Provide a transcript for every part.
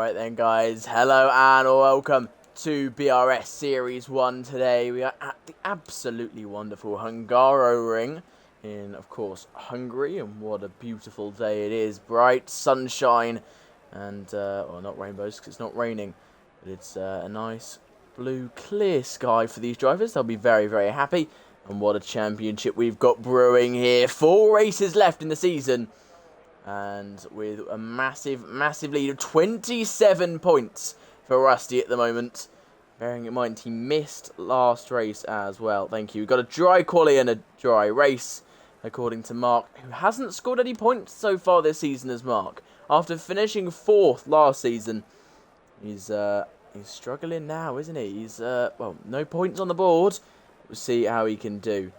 Alright then guys, hello and welcome to BRS Series 1 today. We are at the absolutely wonderful Hungary in, of course, Hungary. And what a beautiful day it is. Bright sunshine and, well, not rainbows because it's not raining. But it's a nice blue clear sky for these drivers. They'll be very, very happy. And what a championship we've got brewing here. 4 races left in the season. And with a massive, massive lead of 27 points for Rusty at the moment. Bearing in mind, he missed last race as well. Thank you. We've got a dry quali and a dry race, according to Mark, who hasn't scored any points so far this season as Mark. After finishing 4th last season, he's struggling now, isn't he? He's, well, no points on the board. We'll see how he can do.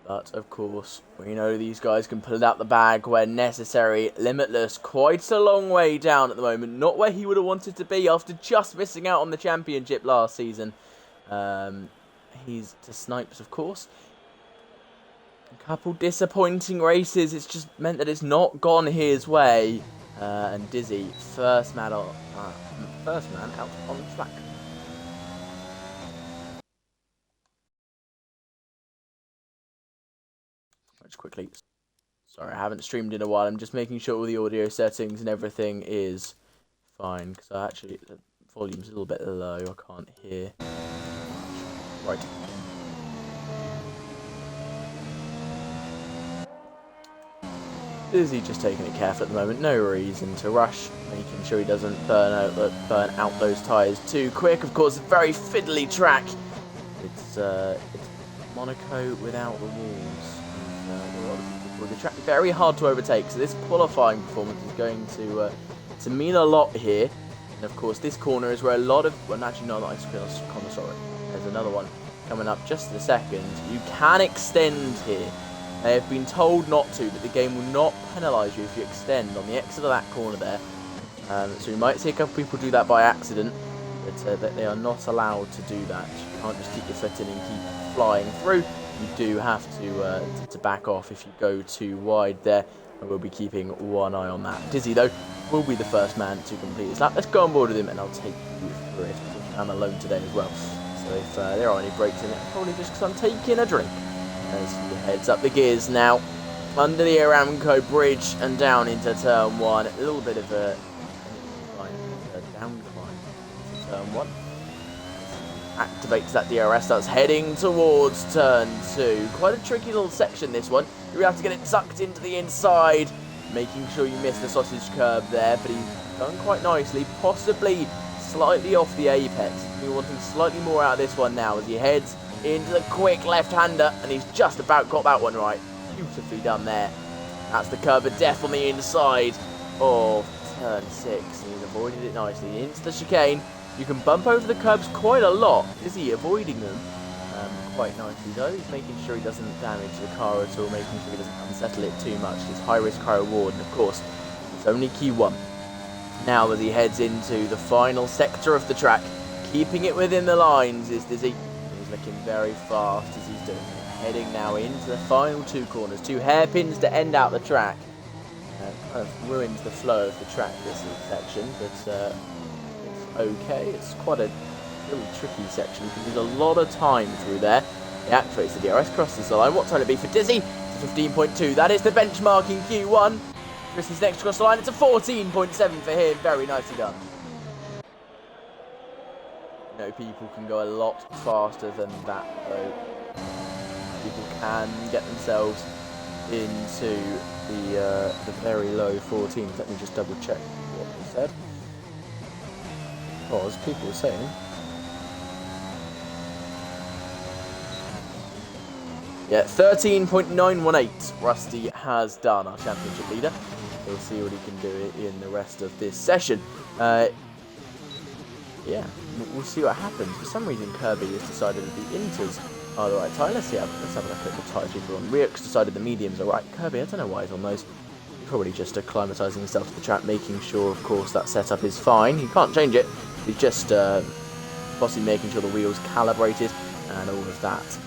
But, of course, we know these guys can pull it out the bag when necessary. Limitless, quite a long way down at the moment. Not where he would have wanted to be after just missing out on the championship last season. He's to Snipes, of course. A couple disappointing races. It's just meant that it's not gone his way. And Dizzy, first man out on track. Quickly. Sorry, I haven't streamed in a while. I'm just making sure all the audio settings and everything is fine. Because actually, the volume's a little bit low. I can't hear. Right. Dizzy just taking it careful at the moment. No reason to rush. Making sure he doesn't burn out those tyres too quick. Of course, a very fiddly track. It's Monaco without the walls. The track very hard to overtake, so this qualifying performance is going to mean a lot here. And of course, this corner is where a lot of, well, actually no, not ice cream, sorry. There's another one coming up just in a second. You can extend here. They have been told not to, but the game will not penalise you if you extend on the exit of that corner there. So you might see a couple of people do that by accident, but that they are not allowed to do that. You can't just keep your foot in and keep flying through. You do have to back off if you go too wide there, and we'll be keeping one eye on that. Dizzy, though, will be the first man to complete his lap. Let's go on board with him, and I'll take you through it. I'm alone today as well, so if there are any breaks in it, probably just because I'm taking a drink. As he heads up the gears now, under the Aramco bridge and down into turn 1. A little bit of a down climb into turn 1. Activates that DRS, starts heading towards turn 2. Quite a tricky little section, this one. You have to get it sucked into the inside, making sure you miss the sausage curb there, but he's done quite nicely, possibly slightly off the apex. You're wanting slightly more out of this one now as he heads into the quick left-hander, and he's just about got that one right. Beautifully done there. That's the curb of death on the inside of turn 6, and he's avoided it nicely. Into the chicane. You can bump over the curbs quite a lot. Is he avoiding them quite nicely though? He's making sure he doesn't damage the car at all, making sure he doesn't unsettle it too much. It's high risk, high reward, and of course, it's only Q1. Now as he heads into the final sector of the track, keeping it within the lines is Dizzy. He's looking very fast as he's doing it. Heading now into the final 2 corners, 2 hairpins to end out the track. Kind of ruins the flow of the track, this section, but okay, it's quite a little tricky section because there's a lot of time through there. He activates the DRS, crosses the line. What time will it be for Dizzy? It's a 15.2. That is the benchmark in Q1. Chris's next cross the line. It's a 14.7 for him. Very nicely done. You know, people can go a lot faster than that, though. People can get themselves into the very low 14s. Let me just double check what he said. Well, as people were saying. Yeah, 13.918 Rusty has done, our championship leader. We'll see what he can do in the rest of this session. Yeah, we'll see what happens. For some reason, Kirby has decided that the inters are the right tyre. Let's have a look at the tyres people on. Riux decided the mediums are right. Kirby, I don't know why he's on those. Probably just acclimatising himself to the track, making sure, of course, that setup is fine. He can't change it. He's just possibly making sure the wheel's calibrated and all of that.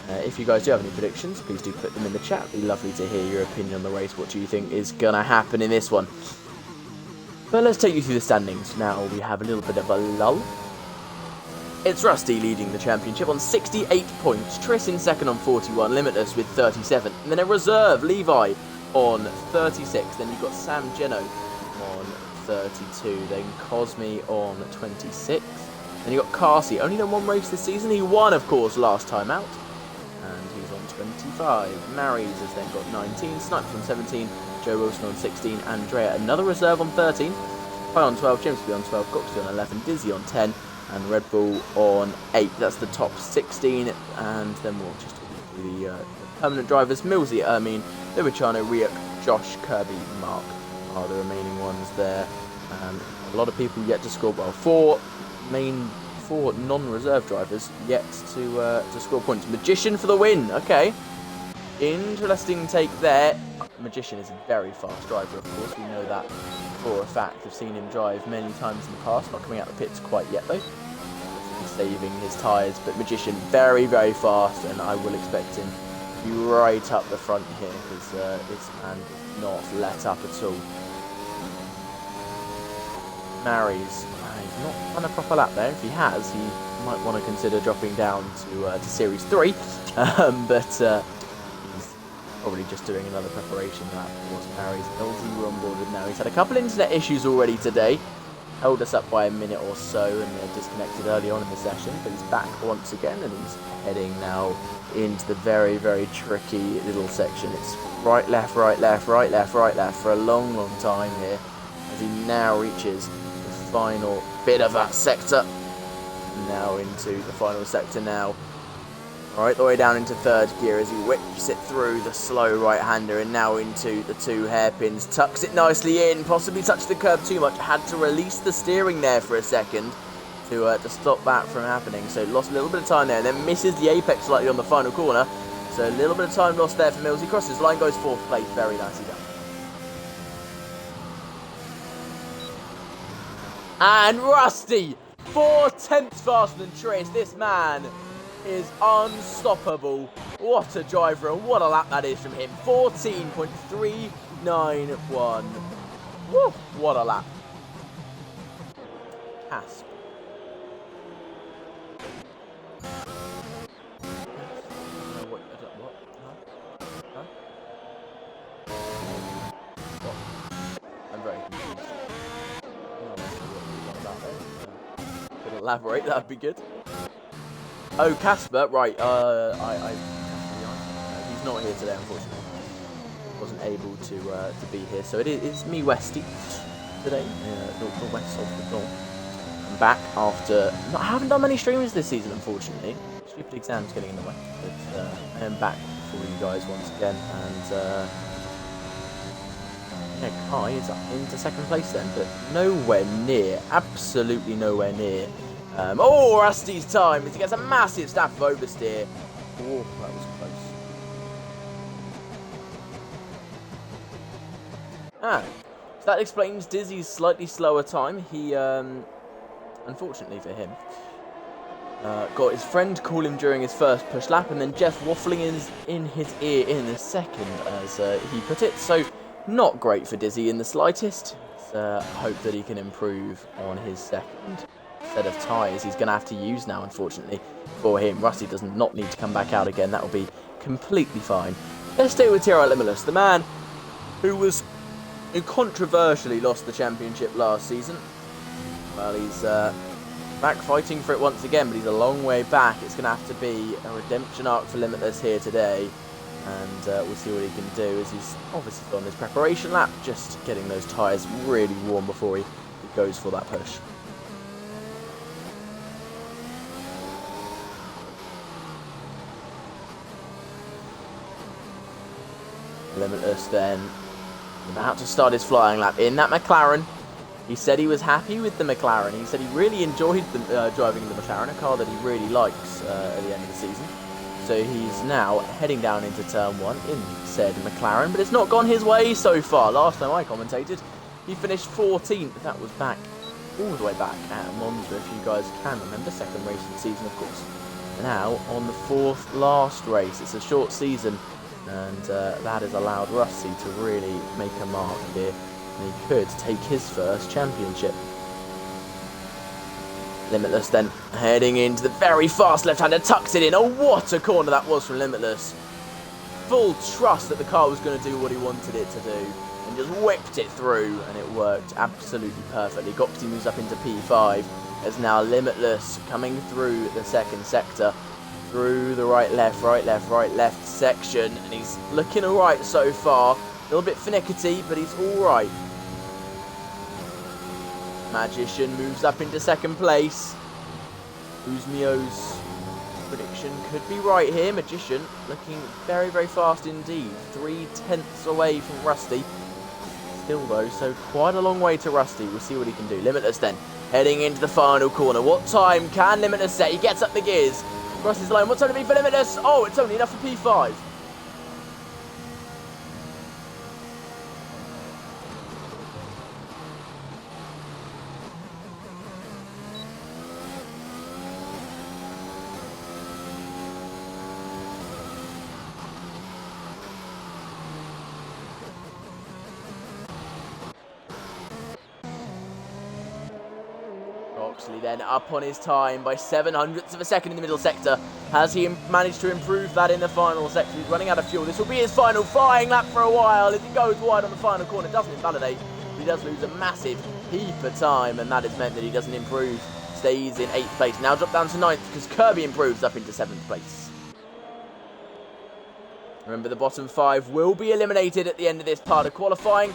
If you guys do have any predictions, please do put them in the chat. It'd be lovely to hear your opinion on the race. What do you think is going to happen in this one? But let's take you through the standings. Now we have a little bit of a lull. It's Rusty leading the championship on 68 points. Triss in second on 41. Limitless with 37. And then a reserve, Levi, on 36. Then you've got Sam Geno on 32. Then Cosme on 26. Then you've got Carsey. Only done one race this season. He won, of course, last time out. And he's on 25. Mary's has then got 19. Snipes on 17. Joe Wilson on 16. Andrea, another reserve on 13. Pye on 12. James B on 12. Goxley on 11. Dizzy on 10. And Red Bull on 8. That's the top 16. And then we'll just do the permanent drivers. Millsy, Ermine, Luciano, Riak, Josh, Kirby, Mark are the remaining ones there. And a lot of people yet to score. Well, four non-reserve drivers yet to score points. Magician for the win. Okay. Interesting take there. Magician is a very fast driver, of course. We know that for a fact. I've seen him drive many times in the past. Not coming out of the pits quite yet, though. He's saving his tyres. But Magician, very, very fast. And I will expect him to be right up the front here. Because this man is not let up at all. Mary's. He's not done a proper lap there. If he has, he might want to consider dropping down to Series 3. But he's probably just doing another preparation lap towards Mary's. LZ were onboarded now. He's had a couple internet issues already today. Held us up by a minute or so and disconnected early on in the session. But he's back once again and he's heading now into the very, very tricky little section. It's right, left, right, left, right, left, right, left for a long, long time here. As he now reaches the final bit of that sector. Now into the final sector now. Right the way down into third gear as he whips it through the slow right-hander and now into the two hairpins. Tucks it nicely in, possibly touched the curb too much. Had to release the steering there for a second to stop that from happening. So lost a little bit of time there and then misses the apex slightly on the final corner. So a little bit of time lost there for Mills. He crosses the line, goes fourth place. Very nicely done. And Rusty, 4/10 faster than Triss. This man is unstoppable. What a driver and what a lap that is from him. 14.391. Woo, what a lap. Casp. I'm very confused. Could elaborate, that'd be good. Oh, Casper, right, he's not here today, unfortunately. Wasn't able to be here, so it's me, Westy, today, the west of the north. I'm back after, I haven't done many streams this season, unfortunately. Stupid exams getting in the way, but I am back for you guys once again, and yeah, Kai is up into second place then, but nowhere near, absolutely nowhere near. Oh, Rusty's time as he gets a massive staff of oversteer. Oh, that was close. So that explains Dizzy's slightly slower time. He, unfortunately for him, got his friend call him during his first push lap, and then Jeff waffling in his ear in the second, as he put it. So, not great for Dizzy in the slightest. Hope that he can improve on his second set of tyres he's going to have to use now, unfortunately, for him. Rusty does not need to come back out again. That will be completely fine. Let's stay with Tiro Limitless, the man who controversially lost the championship last season. Well, he's back fighting for it once again, but he's a long way back. It's going to have to be a redemption arc for Limitless here today. And we'll see what he can do as he's obviously on his preparation lap, just getting those tyres really warm before he goes for that push. Limitless then about to start his flying lap in that McLaren. He said he was happy with the McLaren. He said he really enjoyed driving the McLaren, a car that he really likes at the end of the season. So he's now heading down into turn 1 in said McLaren, but it's not gone his way so far. Last time I commentated, he finished 14th. That was back, all the way back at Monza, if you guys can remember. Second race of the season, of course. now on the 4th last race. It's a short season, and that has allowed Rusty to really make a mark here, and he could take his first championship. Limitless then heading into the very fast left-hander, tucks it in. Oh, what a corner that was from Limitless. Full trust that the car was going to do what he wanted it to do, and just whipped it through, and it worked absolutely perfectly. Gopsy moves up into P5, as now Limitless coming through the second sector, through the right left section, and he's looking alright so far. A little bit finickety, but he's alright. Magician moves up into second place. Uzmio's prediction could be right here. Magician looking very, very fast indeed. 3/10 away from Rusty. Still though, so quite a long way to Rusty. We'll see what he can do. Limitless then, heading into the final corner. What time can Limitless set? He gets up the gears. Rusty's line. What's going to be for Limitless? Oh, it's only enough for P5. Oxley then up on his time by 7/100ths of a second in the middle sector. Has he managed to improve that in the final sector? He's running out of fuel. This will be his final flying lap for a while. As he goes wide on the final corner, doesn't invalidate. He does lose a massive heap of time, and that has meant that he doesn't improve. Stays in 8th place. Now drop down to 9th because Kirby improves up into 7th place. Remember, the bottom 5 will be eliminated at the end of this part of qualifying.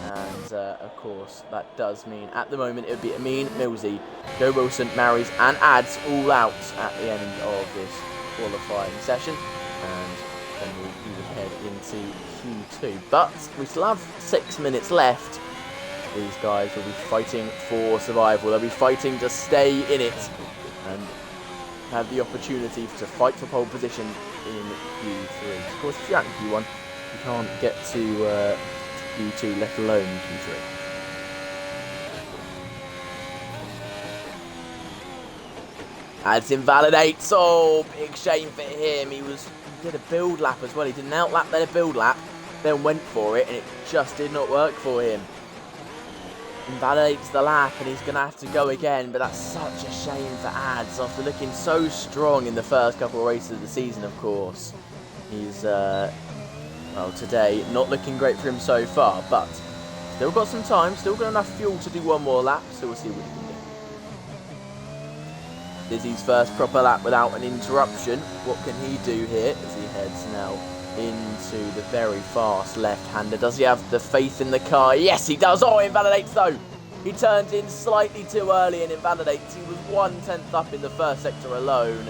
And, of course, that does mean, at the moment, it would be Amin, Millsy, Joe Wilson, Maris, and Ads all out at the end of this qualifying session. And then we'll head into Q2. But we still have 6 minutes left. These guys will be fighting for survival. They'll be fighting to stay in it and have the opportunity to fight for pole position in Q3. Of course, if you're out in Q1, you can't get to Q2, let alone Q3. Ads invalidates. Oh, big shame for him. He did a build lap as well. He did an out lap, then a build lap, then went for it, and it just did not work for him. Invalidates the lap, and he's going to have to go again, but that's such a shame for Ads after looking so strong in the first couple of races of the season, of course. He's, well, today, not looking great for him so far, but still got some time, still got enough fuel to do one more lap, so we'll see what he can do. Dizzy's first proper lap without an interruption. What can he do here as he heads now into the very fast left-hander? Does he have the faith in the car? Yes, he does. Oh, invalidates though. He turns in slightly too early and invalidates. He was 1/10 up in the first sector alone.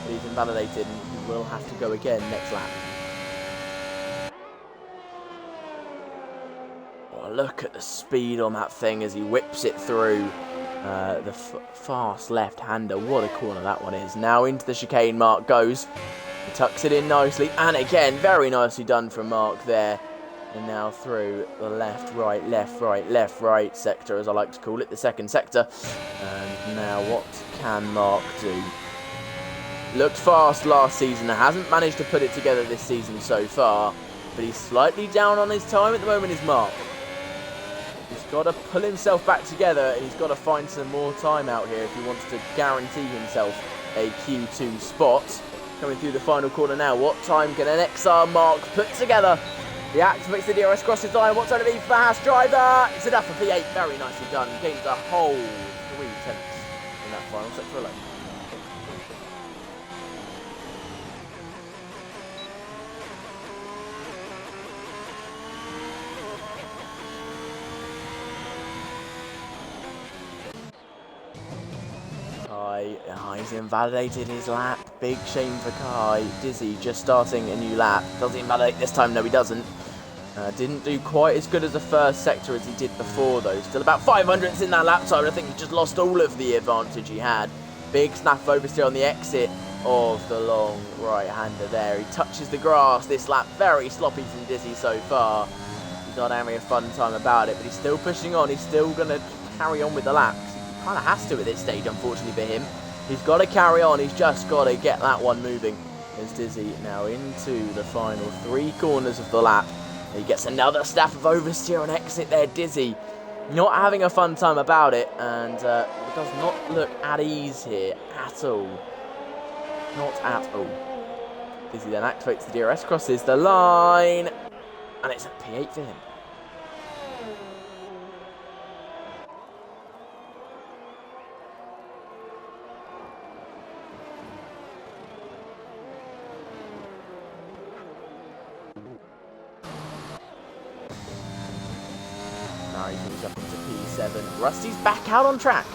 But he's invalidated and he will have to go again next lap. Oh, look at the speed on that thing as he whips it through. The fast left-hander. What a corner that one is. Now into the chicane, Mark goes. He tucks it in nicely, and again, very nicely done from Mark there. And now through the left, right sector, as I like to call it, the second sector. And now what can Mark do? Looked fast last season, hasn't managed to put it together this season so far, but he's slightly down on his time at the moment, is Mark. He's got to pull himself back together, and he's got to find some more time out here if he wants to guarantee himself a Q2 spot. Coming through the final corner now. What time can an XR Mark put together? He activates the DRS, crosses line. What's going to be for the Haas driver? It's enough for P8. Very nicely done. Gains a whole 3/10 in that final sector alone. He's invalidated his lap. Big shame for Kai. Dizzy just starting a new lap. Does he invalidate this time? No, he doesn't. Didn't do quite as good as the first sector as he did before, though. Still about 500ths in that lap time, and I think he just lost all of the advantage he had. Big snap oversteer on the exit of the long right-hander there. He touches the grass this lap. Very sloppy from Dizzy so far. He's not having a fun time about it, but he's still pushing on. He's still going to carry on with the laps. Kind of has to at this stage, unfortunately for him. He's got to carry on. He's just got to get that one moving. There's Dizzy now into the final 3 corners of the lap. He gets another staff of oversteer on exit there. Dizzy not having a fun time about it, and it does not look at ease here at all. Not at all. Dizzy then activates the BRS, crosses the line, and it's a P8 for him. Now he moves up into P7. Rusty's back out on track.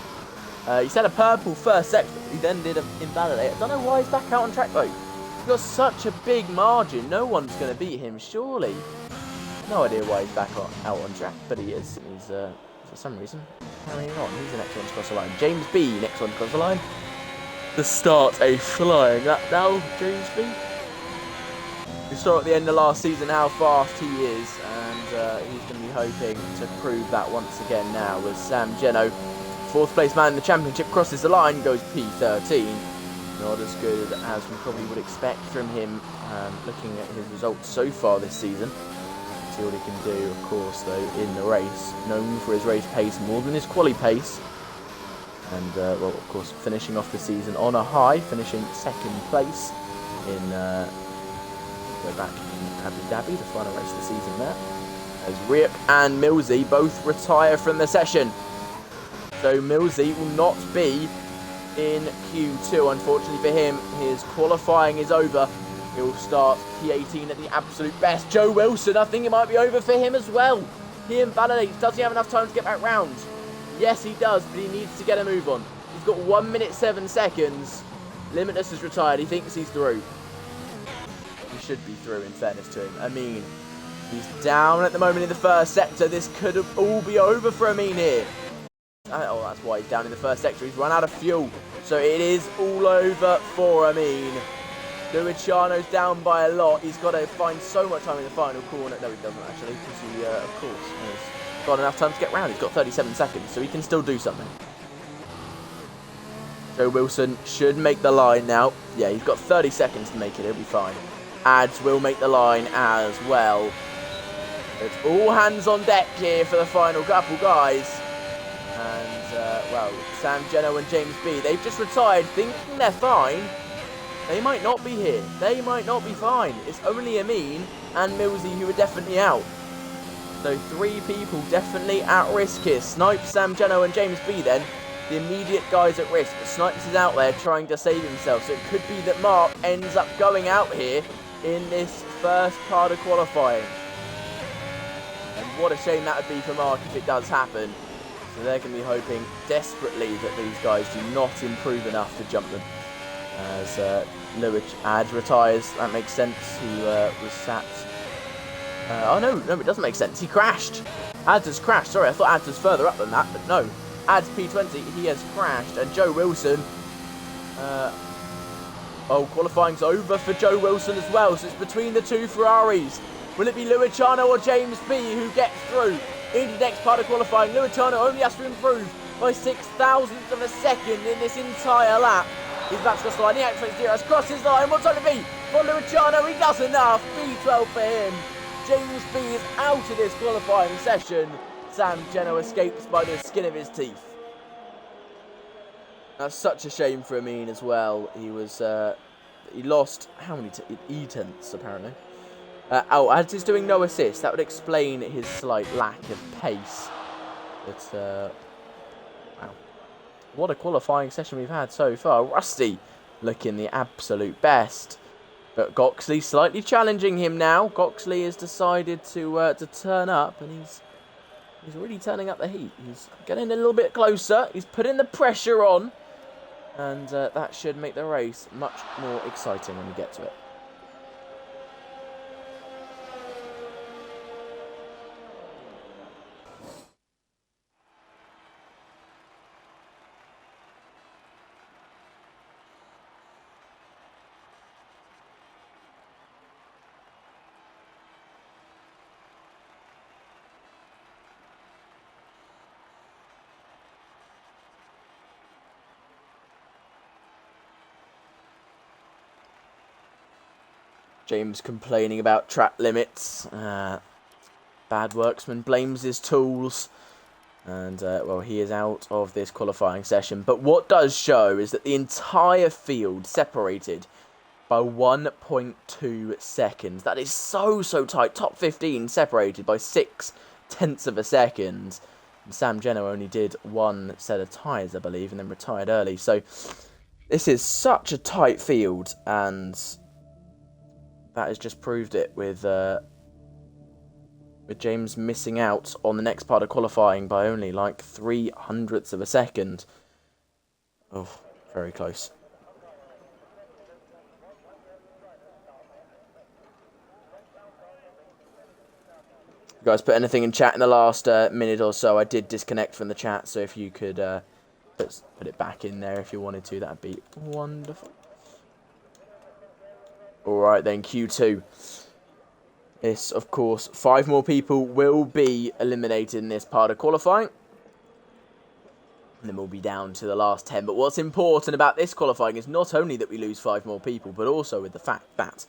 He's had a purple first sector, but he then did an invalidate. I don't know why he's back out on track though. He's got such a big margin. No one's going to beat him, surely. No idea why he's back out on track, but he is. He's, for some reason, carrying on. He's the next one to cross the line. James B, next one to cross the line. To start a flying lap now, James B. We saw at the end of last season how fast he is, and he's going to be hoping to prove that once again now as Sam Geno, 4th place man in the championship, crosses the line, goes P13. Not as good as we probably would expect from him, looking at his results so far this season. See what he can do, of course, though, in the race. Known for his race pace more than his quali pace. And, well, of course, finishing off the season on a high, finishing 2nd place in, go back in Abu Dhabi, the final race of the season there. As Riep and Millsy both retire from the session. So Millsy will not be in Q2, unfortunately for him. His qualifying is over. He'll start P18 at the absolute best. Joe Wilson, I think it might be over for him as well. He invalidates. Does he have enough time to get back round? Yes, he does, but he needs to get a move on. He's got 1 minute 7 seconds. Limitless is retired. He thinks he's through. He should be through, in fairness to him. Amin, he's down at the moment in the first sector. This could have all be over for Amin here. Oh, that's why he's down in the first sector. He's run out of fuel. So it is all over for Amin. Luciano's down by a lot. He's got to find so much time in the final corner. No, he doesn't actually, because he, of course, has got enough time to get round. He's got 37 seconds, so he can still do something. Joe Wilson should make the line now. Yeah, he's got 30 seconds to make it. He'll be fine. Ads will make the line as well. It's all hands on deck here for the final couple, guys. And, well, Sam Geno and James B, they've just retired thinking they're fine. They might not be here. They might not be fine. It's only Amin and Millsy who are definitely out. So 3 people definitely at risk here. Snipes, Sam Geno and James B then. The immediate guys at risk. But Snipes is out there trying to save himself. So it could be that Mark ends up going out here in this first part of qualifying. And what a shame that would be for Mark if it does happen. So they're going to be hoping desperately that these guys do not improve enough to jump them. As Lewis Ad retires, that makes sense. He was sat. Oh no, it doesn't make sense. He crashed. Ads has crashed. Sorry, I thought Ads was further up than that, but no. Ads P20, he has crashed, and Joe Wilson. Oh, qualifying's over for Joe Wilson as well. So it's between the 2 Ferraris. Will it be Luciano or James B who gets through into the next part of qualifying? Luciano only has to improve by 0.006 of a second in this entire lap. He's back to cross the line. He activates DRS, crosses the line. What's on to be for Luciano? He does enough. B12 for him. James B is out of this qualifying session. Sam Geno escapes by the skin of his teeth. That's such a shame for Amin as well. He was, he lost how many E-tenths apparently. As he's doing no assist, that would explain his slight lack of pace. But, wow. What a qualifying session we've had so far. Rusty looking the absolute best. But Goxley slightly challenging him now. Goxley has decided to turn up, and he's really turning up the heat. He's getting a little bit closer. He's putting the pressure on. And that should make the race much more exciting when we get to it. James complaining about track limits. Bad worksman blames his tools. And, well, he is out of this qualifying session. But what does show is that the entire field separated by 1.2 seconds. That is so tight. Top 15 separated by 0.6 of a second. And Sam Jenner only did one set of tyres, I believe, and then retired early. So this is such a tight field, and that has just proved it with James missing out on the next part of qualifying by only like 0.03 of a second. Oh, very close. You guys put anything in chat in the last minute or so? I did disconnect from the chat, so if you could put it back in there if you wanted to, that'd be wonderful. Alright then, Q2. This, of course, 5 more people will be eliminated in this part of qualifying. And then we'll be down to the last 10. But what's important about this qualifying is not only that we lose 5 more people, but also with the fact that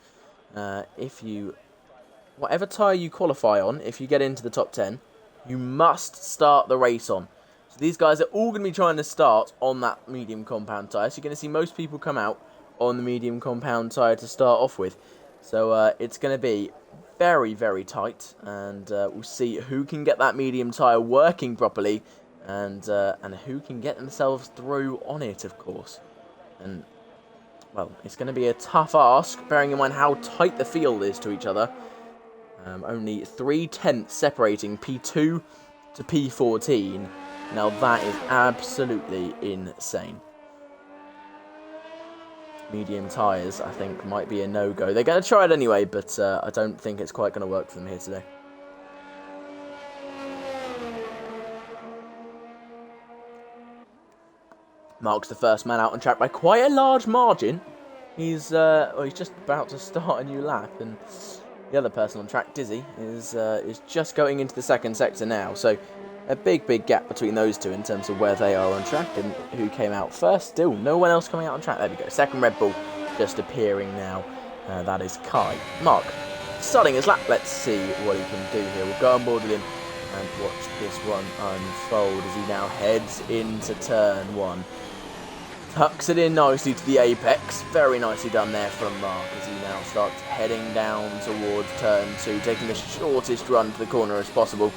whatever tyre you qualify on, if you get into the top 10, you must start the race on. So these guys are all going to be trying to start on that medium compound tyre. So you're going to see most people come out on the medium compound tyre to start off with. So it's going to be very tight, and we'll see who can get that medium tyre working properly, and who can get themselves through on it, of course. And, well, it's going to be a tough ask, bearing in mind how tight the field is to each other. Only 0.3 separating P2 to P14. Now that is absolutely insane. Medium tyres, I think, might be a no-go. They're going to try it anyway, but I don't think it's quite going to work for them here today. Mark's the first man out on track by quite a large margin. He's just about to start a new lap, and the other person on track, Dizzy, is just going into the second sector now. So a big gap between those two in terms of where they are on track and who came out first. Still, no one else coming out on track. There we go. Second Red Bull just appearing now. That is Kai. Mark, starting his lap. Let's see what he can do here. We'll go on board with him and watch this one unfold as he now heads into turn 1. Tucks it in nicely to the apex. Very nicely done there from Mark as he now starts heading down towards turn 2, taking the shortest run to the corner as possible.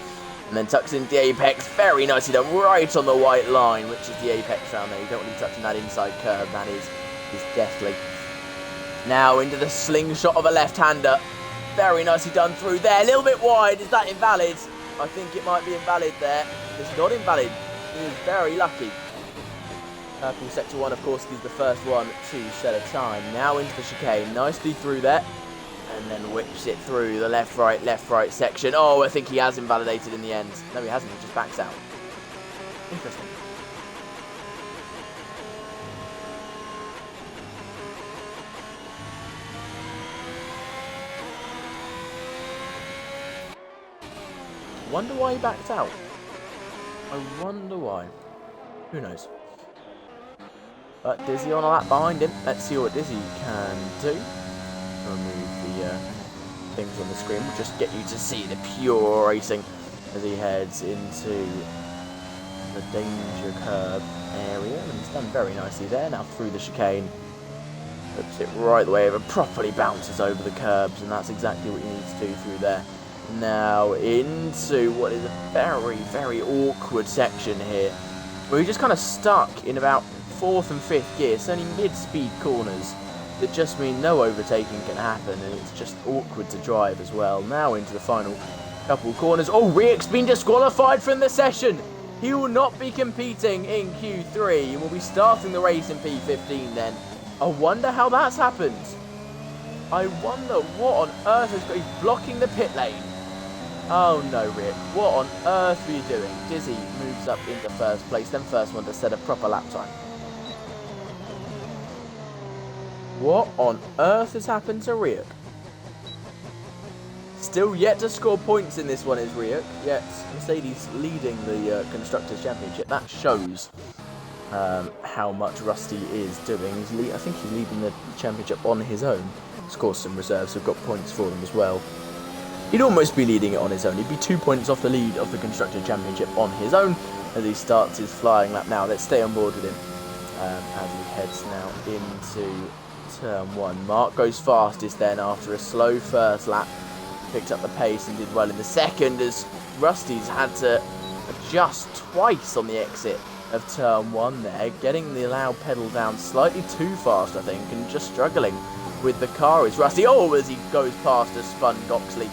And then tucks into the apex. Very nicely done, right on the white line, which is the apex round there. You don't want to be touching that inside curve. That is deathly. Now into the slingshot of a left-hander. Very nicely done through there. A little bit wide. Is that invalid? I think it might be invalid there. It's not invalid. He was very lucky. Purple sector 1, of course, is the first one to set a time. Now into the chicane. Nicely through there. And then whips it through the left-right section. Oh, I think he has invalidated in the end. No, he hasn't. He just backs out. Interesting. Wonder why he backed out. I wonder why. Who knows? But Dizzy on a lap behind him. Let's see what Dizzy can do. Remove the things on the screen. We'll just get you to see the pure racing as he heads into the danger curb area. And he's done very nicely there. Now through the chicane. Puts it right the way over. Properly bounces over the curbs. And that's exactly what you need to do through there. Now into what is a very awkward section here. Where you're just kind of stuck in about 4th and 5th gear. It's only mid-speed corners that just mean no overtaking can happen, and it's just awkward to drive as well. Now into the final couple corners. Oh, Riek's been disqualified from the session. He will not be competing in Q3 and will be starting the race in P15 then. I wonder how that's happened. I wonder what on earth is he's blocking the pit lane. Oh no, Riek. What on earth were you doing? Dizzy moves up into first place, then first one to set a proper lap time. What on earth has happened to Riek? Still yet to score points in this one is Riek, yet Mercedes leading the Constructors' Championship. That shows how much Rusty is doing. I think he's leading the championship on his own. Of course, some reserves have got points for them as well. He'd almost be leading it on his own. He'd be 2 points off the lead of the Constructor Championship on his own as he starts his flying lap now. Let's stay on board with him as he heads now into turn 1. Mark goes fastest then after a slow first lap. Picked up the pace and did well in the second as Rusty's had to adjust twice on the exit of turn 1 there, getting the allowed pedal down slightly too fast, I think, and just struggling with the car is Rusty. Oh, as he goes past a spun Goxley.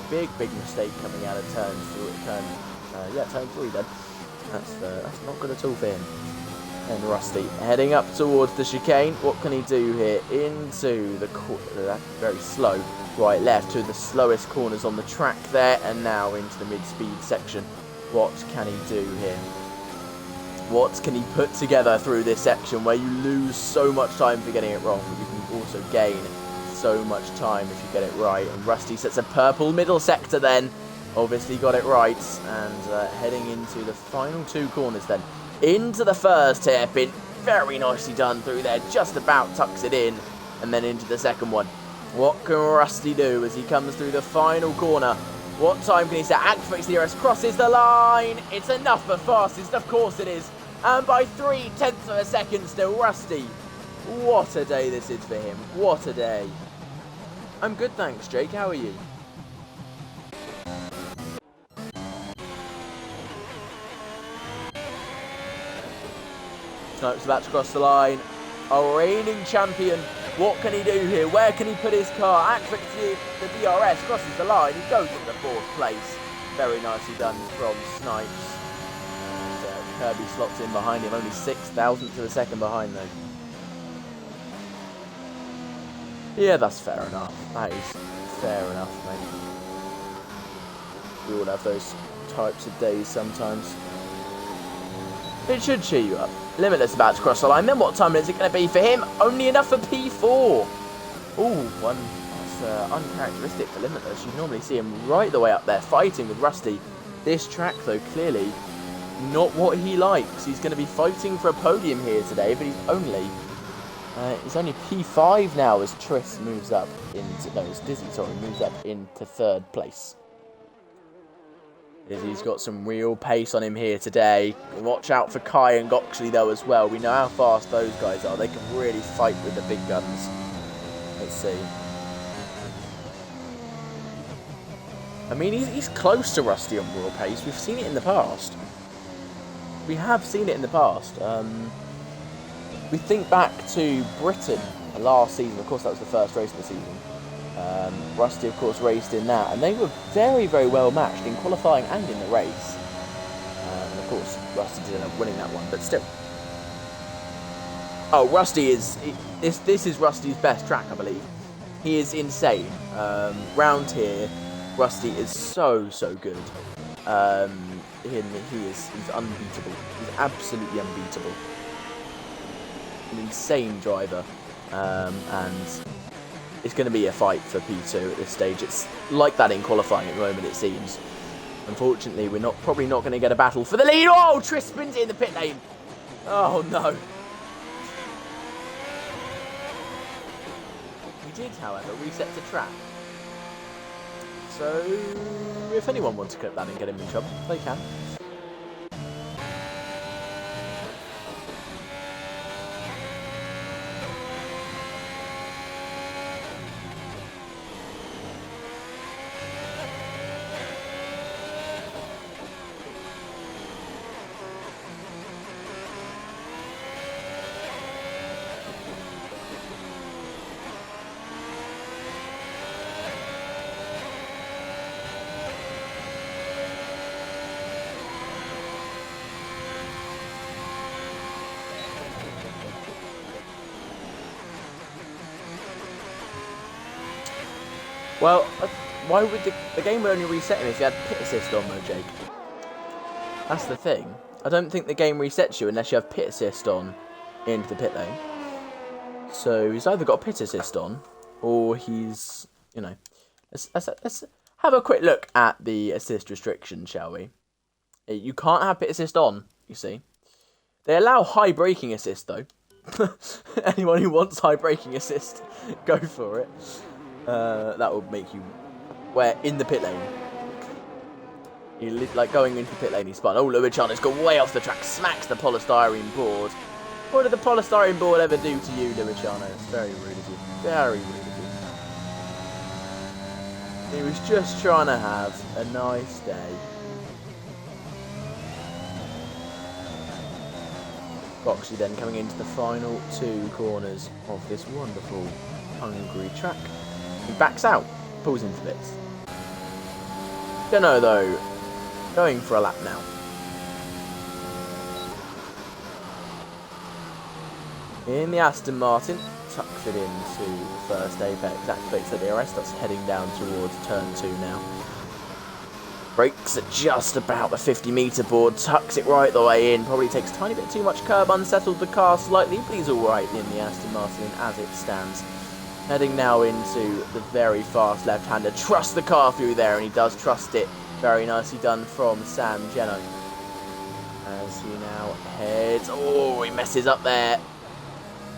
Big mistake coming out of turn 3 then. That's not good at all for him. And Rusty heading up towards the chicane. What can he do here? Into the corner, very slow right left, to the slowest corners on the track there, and now into the mid-speed section. What can he do here? What can he put together through this section where you lose so much time for getting it wrong, but you can also gain so much time if you get it right? And Rusty sets a purple middle sector then. Obviously got it right, and heading into the final 2 corners then. Into the first hairpin, very nicely done through there, just about tucks it in, and then into the second one. What can Rusty do as he comes through the final corner? What time can he set? Activates the BRS, crosses the line. It's enough for fastest, of course it is. And by 0.3 of a second still, Rusty. What a day this is for him. What a day. I'm good, thanks, Jake. How are you? Snipes about to cross the line. A reigning champion. What can he do here? Where can he put his car? Activates the BRS, crosses the line. He goes into 4th place. Very nicely done from Snipes. And Kirby slots in behind him. Only 0.006 of a second behind though. Yeah, that's fair enough. That is fair enough, mate. We all have those types of days sometimes. It should cheer you up. Limitless about to cross the line. Then what time is it going to be for him? Only enough for P4. Ooh, one that's uncharacteristic for Limitless. You normally see him right the way up there fighting with Rusty. This track, though, clearly not what he likes. He's going to be fighting for a podium here today, but he's only P5 now as Triss moves up into... No, it's Dizzy, sorry, moves up into 3rd place. Dizzy's got some real pace on him here today. Watch out for Kai and Goxley, though, as well. We know how fast those guys are. They can really fight with the big guns. Let's see. I mean, he's close to Rusty on raw pace. We've seen it in the past. We have seen it in the past. We think back to Britain last season. Of course, that was the first race of the season. Rusty, of course, raced in that, and they were very, very well matched in qualifying and in the race. And of course, Rusty did end up winning that one, but still. Oh, Rusty is... This is Rusty's best track, I believe. He is insane. Round here, Rusty is so good. He's unbeatable. He's absolutely unbeatable. An insane driver. And it's going to be a fight for P2 at this stage. It's like that in qualifying at the moment, it seems. Unfortunately, we're probably not going to get a battle for the lead. Oh, Triss spins it in the pit lane. Oh, no. We did, however, reset the track. So, if anyone wants to cut that and get him in trouble, they can. Well, why would the game would only reset him if you had pit assist on though, Jake? That's the thing. I don't think the game resets you unless you have pit assist on into the pit lane. So he's either got pit assist on, or he's, you know... Let's have a quick look at the assist restrictions, shall we? You can't have pit assist on, you see. They allow high braking assist, though. Anyone who wants high braking assist, go for it. That will make you... Where? In the pit lane. Like, going into the pit lane, he spun. Oh, Luciano's gone way off the track. Smacks the polystyrene board. What did the polystyrene board ever do to you, Luciano? It's very rude of you. Very rude of you. He was just trying to have a nice day. Foxy then coming into the final 2 corners of this wonderful Hungary track. He backs out, pulls into bits. Geno though, going for a lap now. In the Aston Martin, tucks it into first apex, activates the BRS, that's heading down towards turn 2 now. Brakes at just about the 50-metre board, tucks it right the way in, probably takes a tiny bit too much curb, unsettled the car slightly, but he's alright in the Aston Martin as it stands. Heading now into the very fast left-hander, trusts the car through there, and he does trust it. Very nicely done from Sam Geno. As he now heads, oh, he messes up there.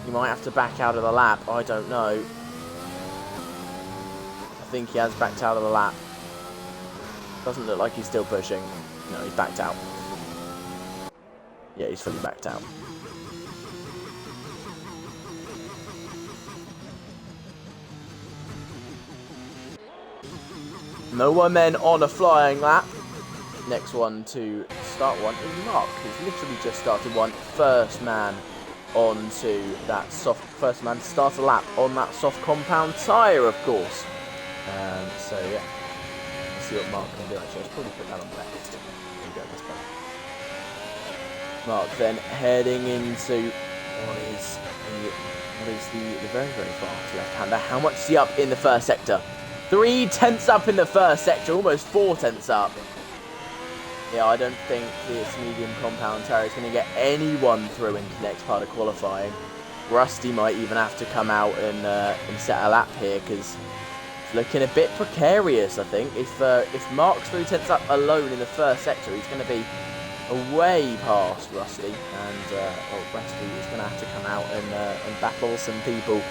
He might have to back out of the lap, I don't know. I think he has backed out of the lap. Doesn't look like he's still pushing. No, he's backed out. Yeah, he's fully backed out. No one then on a flying lap. Next one to start one is Mark, who's literally just started one. First man onto that soft. First man to start a lap on that soft compound tyre, of course. So yeah. See what Mark can do. Actually, I'll probably put that on left. There you go, this point. Mark then heading into what is the very, very fast left-hander. How much is he up in the first sector? 3 tenths up in the first sector, almost 4 tenths up. Yeah, I don't think this medium compound tyre is going to get anyone through into the next part of qualifying. Rusty might even have to come out and set a lap here, because looking a bit precarious, I think. If Mark's 3 tenths up alone in the first sector, he's going to be way past Rusty, and Rusty is going to have to come out and battle some people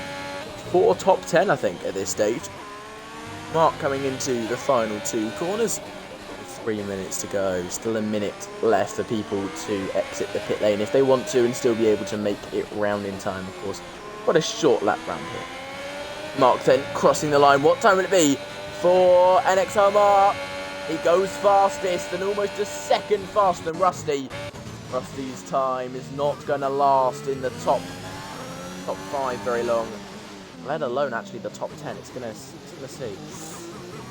for top 10, I think, at this stage. Mark coming into the final 2 corners. 3 minutes to go. Still a minute left for people to exit the pit lane if they want to, and still be able to make it round in time, of course. What a short lap round here. Mark then crossing the line. What time will it be for NXR Mark? He goes fastest and almost a second faster than Rusty. Rusty's time is not going to last in the top 5 very long, let alone actually the top 10. It's going to see.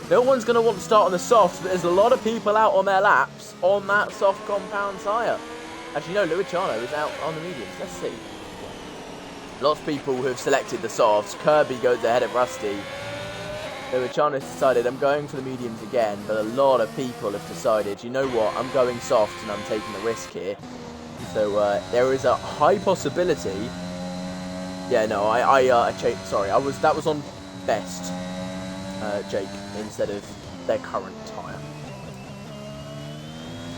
No one's going to want to start on the softs, but there's a lot of people out on their laps on that soft compound tyre. Actually, no, Luciano is out on the mediums. Let's see. Lots of people who have selected the softs. Kirby goes ahead of Rusty. Luciano's decided, I'm going for the mediums again, but a lot of people have decided, you know what, I'm going soft and I'm taking the risk here. So there is a high possibility. Yeah, no, I changed. Sorry, that was on best, Jake, instead of their current tyre.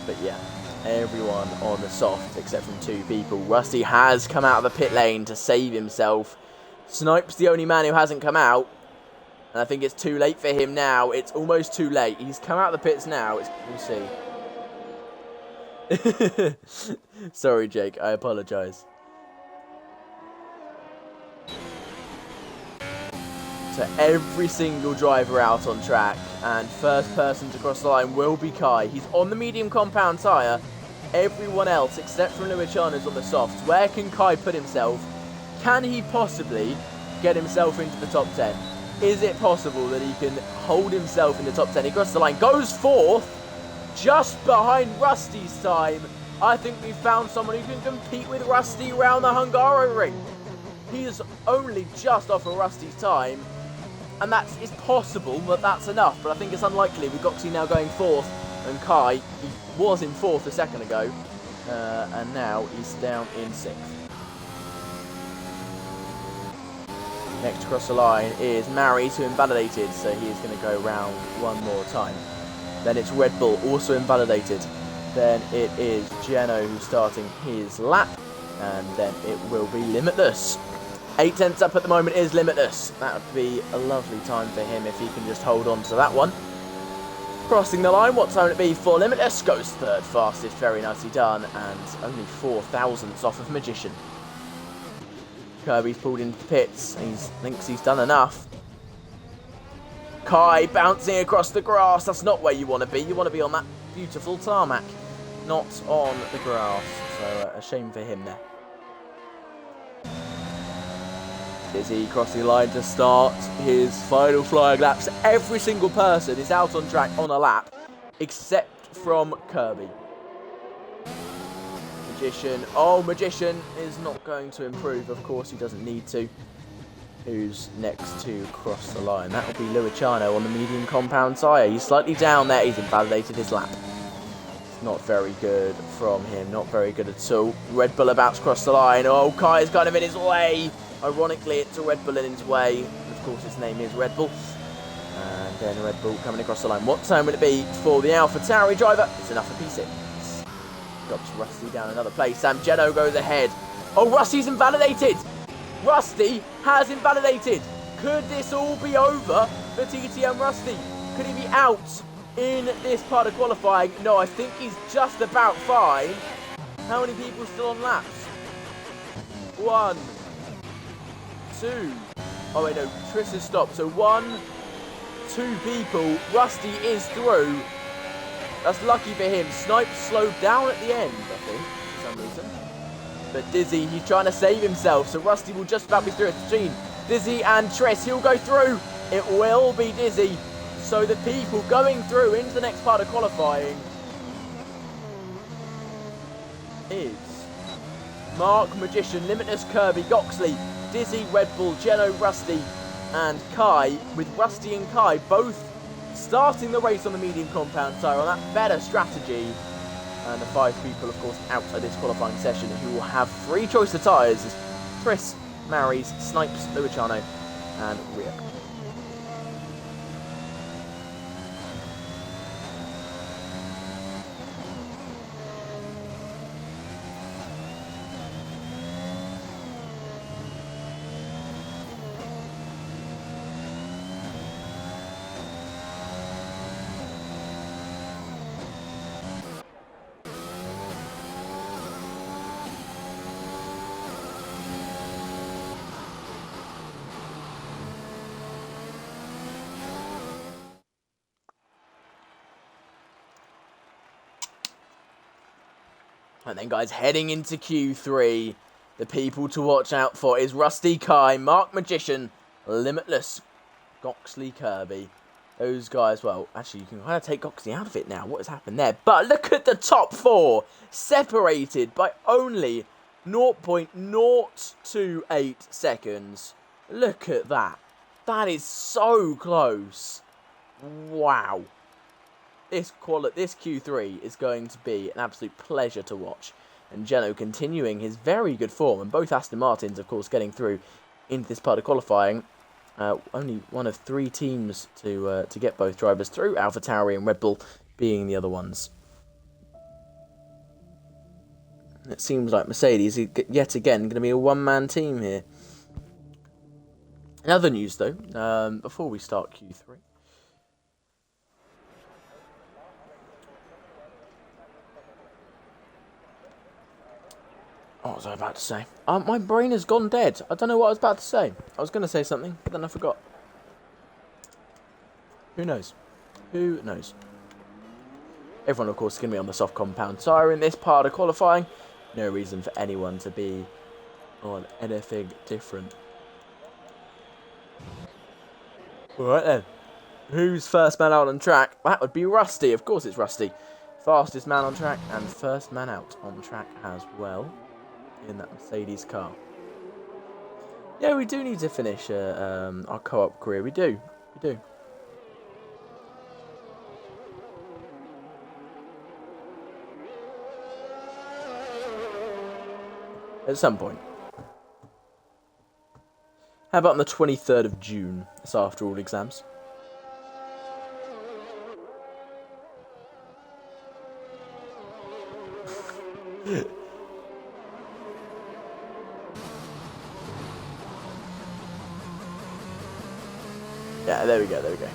But yeah. Everyone on the soft except from 2 people. Rusty has come out of the pit lane to save himself. Snipe's the only man who hasn't come out, and I think it's too late for him now. It's almost too late. He's come out of the pits now. We'll see. Sorry, Jake. I apologise. So every single driver out on track, and first person to cross the line will be Kai. He's on the medium compound tyre. Everyone else, except from Luciano, is on the softs. Where can Kai put himself? Can he possibly get himself into the top 10? Is it possible that he can hold himself in the top 10? He crosses the line, goes 4th, just behind Rusty's time. I think we found someone who can compete with Rusty around the Hungaroring. He is only just off of Rusty's time. And it's possible that that's enough, but I think it's unlikely. With Goxie now going 4th, and Kai, he was in 4th a second ago, and now he's down in 6th. Next across the line is Maris, who invalidated, so he is going to go round one more time. Then it's Red Bull, also invalidated. Then it is Geno, who's starting his lap. and then it will be Limitless. 8 tenths up at the moment is Limitless. That would be a lovely time for him if he can just hold on to that one. Crossing the line, what time would it be for Limitless? Goes third fastest, very nicely done, and only 4 thousandths off of Magician. Kirby's pulled into the pits, he thinks he's done enough. Kai bouncing across the grass, that's not where you want to be. You want to be on that beautiful tarmac, not on the grass, so a shame for him there. Dizzy crossing the line to start his final flying laps. Every single person is out on track on a lap, except from Kirby. Magician. Oh, Magician is not going to improve. Of course, he doesn't need to. Who's next to cross the line? That will be Luciano on the medium compound tyre. He's slightly down there. He's invalidated his lap. Not very good from him. Not very good at all. Red Bull about to cross the line. Oh, Kai is kind of in his way. Ironically, it's a Red Bull in his way. Of course, his name is Red Bull. And then Red Bull coming across the line. What time will it be for the AlphaTauri driver? It's enough for P6. Drops Rusty down another place. Sam Geno goes ahead. Oh, Rusty's invalidated. Rusty has invalidated. Could this all be over for TTM Rusty? Could he be out in this part of qualifying? No, I think he's just about fine. How many people still on laps? 1, 2. Oh wait, no, Tris has stopped. So 1, 2 people. Rusty is through. That's lucky for him. Snipe slowed down at the end, I think, for some reason. But Dizzy, he's trying to save himself, so Rusty will just about be through at 13. Dizzy and Tris, he'll go through. It will be Dizzy. So the people going through into the next part of qualifying is Mark, Magician, Limitless, Kirby, Goxley, Dizzy, Red Bull, Geno, Rusty, and Kai, with Rusty and Kai both starting the race on the medium compound tyre on that better strategy. And the 5 people, of course, out of this qualifying session who will have 3 choice of tyres is Tris, Mary's, Snipes, Luciano, and Rio. And then, guys, heading into Q3, the people to watch out for is Rusty, Kai, Mark, Magician, Limitless, Goxley, Kirby. Those guys, well, actually, you can kind of take Goxley out of it now. What has happened there? But look at the top 4, separated by only 0.028 seconds. Look at that. That is so close. Wow. This Q3 is going to be an absolute pleasure to watch. And Geno continuing his very good form. And both Aston Martins, of course, getting through into this part of qualifying. Only one of 3 teams to get both drivers through. AlphaTauri and Red Bull being the other ones. It seems like Mercedes is yet again going to be a one-man team here. In other news, though, before we start Q3. What was I about to say? My brain has gone dead. I don't know what I was about to say. I was going to say something, but then I forgot. Who knows? Who knows? Everyone, of course, is going to be on the soft compound tyre in this part of qualifying. No reason for anyone to be on anything different. Alright then. Who's first man out on track? That would be Rusty. Of course it's Rusty. Fastest man on track and first man out on track as well. In that Mercedes car. Yeah, we do need to finish our co-op career. We do. At some point. How about on the 23rd of June? That's after all exams. Yeah, there we go, there we go.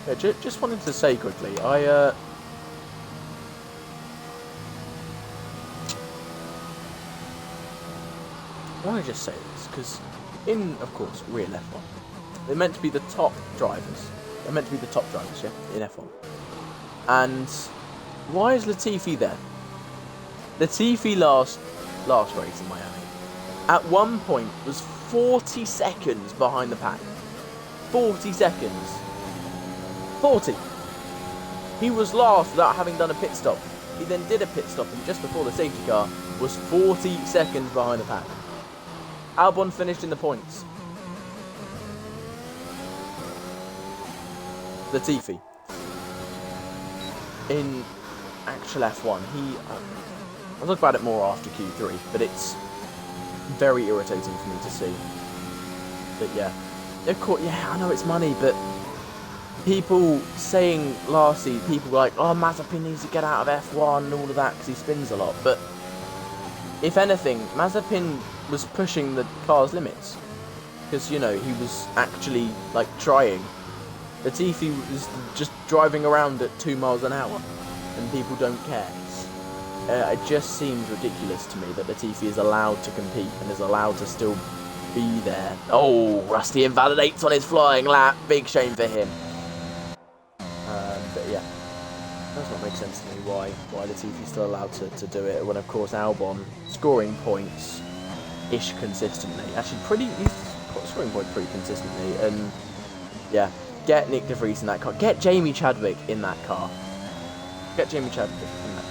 Yeah, just wanted to say quickly, why don't I just say this? Because in, of course, real F1, they're meant to be the top drivers. They're meant to be the top drivers, yeah, in F1. And why is Latifi there? Latifi last race in Miami, at one point was 40 seconds behind the pack. 40 seconds. 40. He was last without having done a pit stop. He then did a pit stop, and just before the safety car was 40 seconds behind the pack. Albon finished in the points. Latifi. In actual F1, I'll talk about it more after Q3, but it's very irritating for me to see. But yeah, yeah, I know it's money, but people saying lastly, people were like, oh, Mazepin needs to get out of F1 and all of that because he spins a lot. But if anything, Mazepin was pushing the car's limits because, you know, he was actually like trying. Latifi was just driving around at 2 miles an hour and people don't care. It just seems ridiculous to me that Latifi is allowed to compete and is allowed to still be there. Oh, Rusty invalidates on his flying lap. Big shame for him. But yeah, it does not make sense to me why Latifi's still allowed to do it when, of course, Albon scoring points-ish consistently. Actually, he's scoring points pretty consistently. And yeah, get Nick De Vries in that car. Get Jamie Chadwick in that car. Get Jamie Chadwick in that car.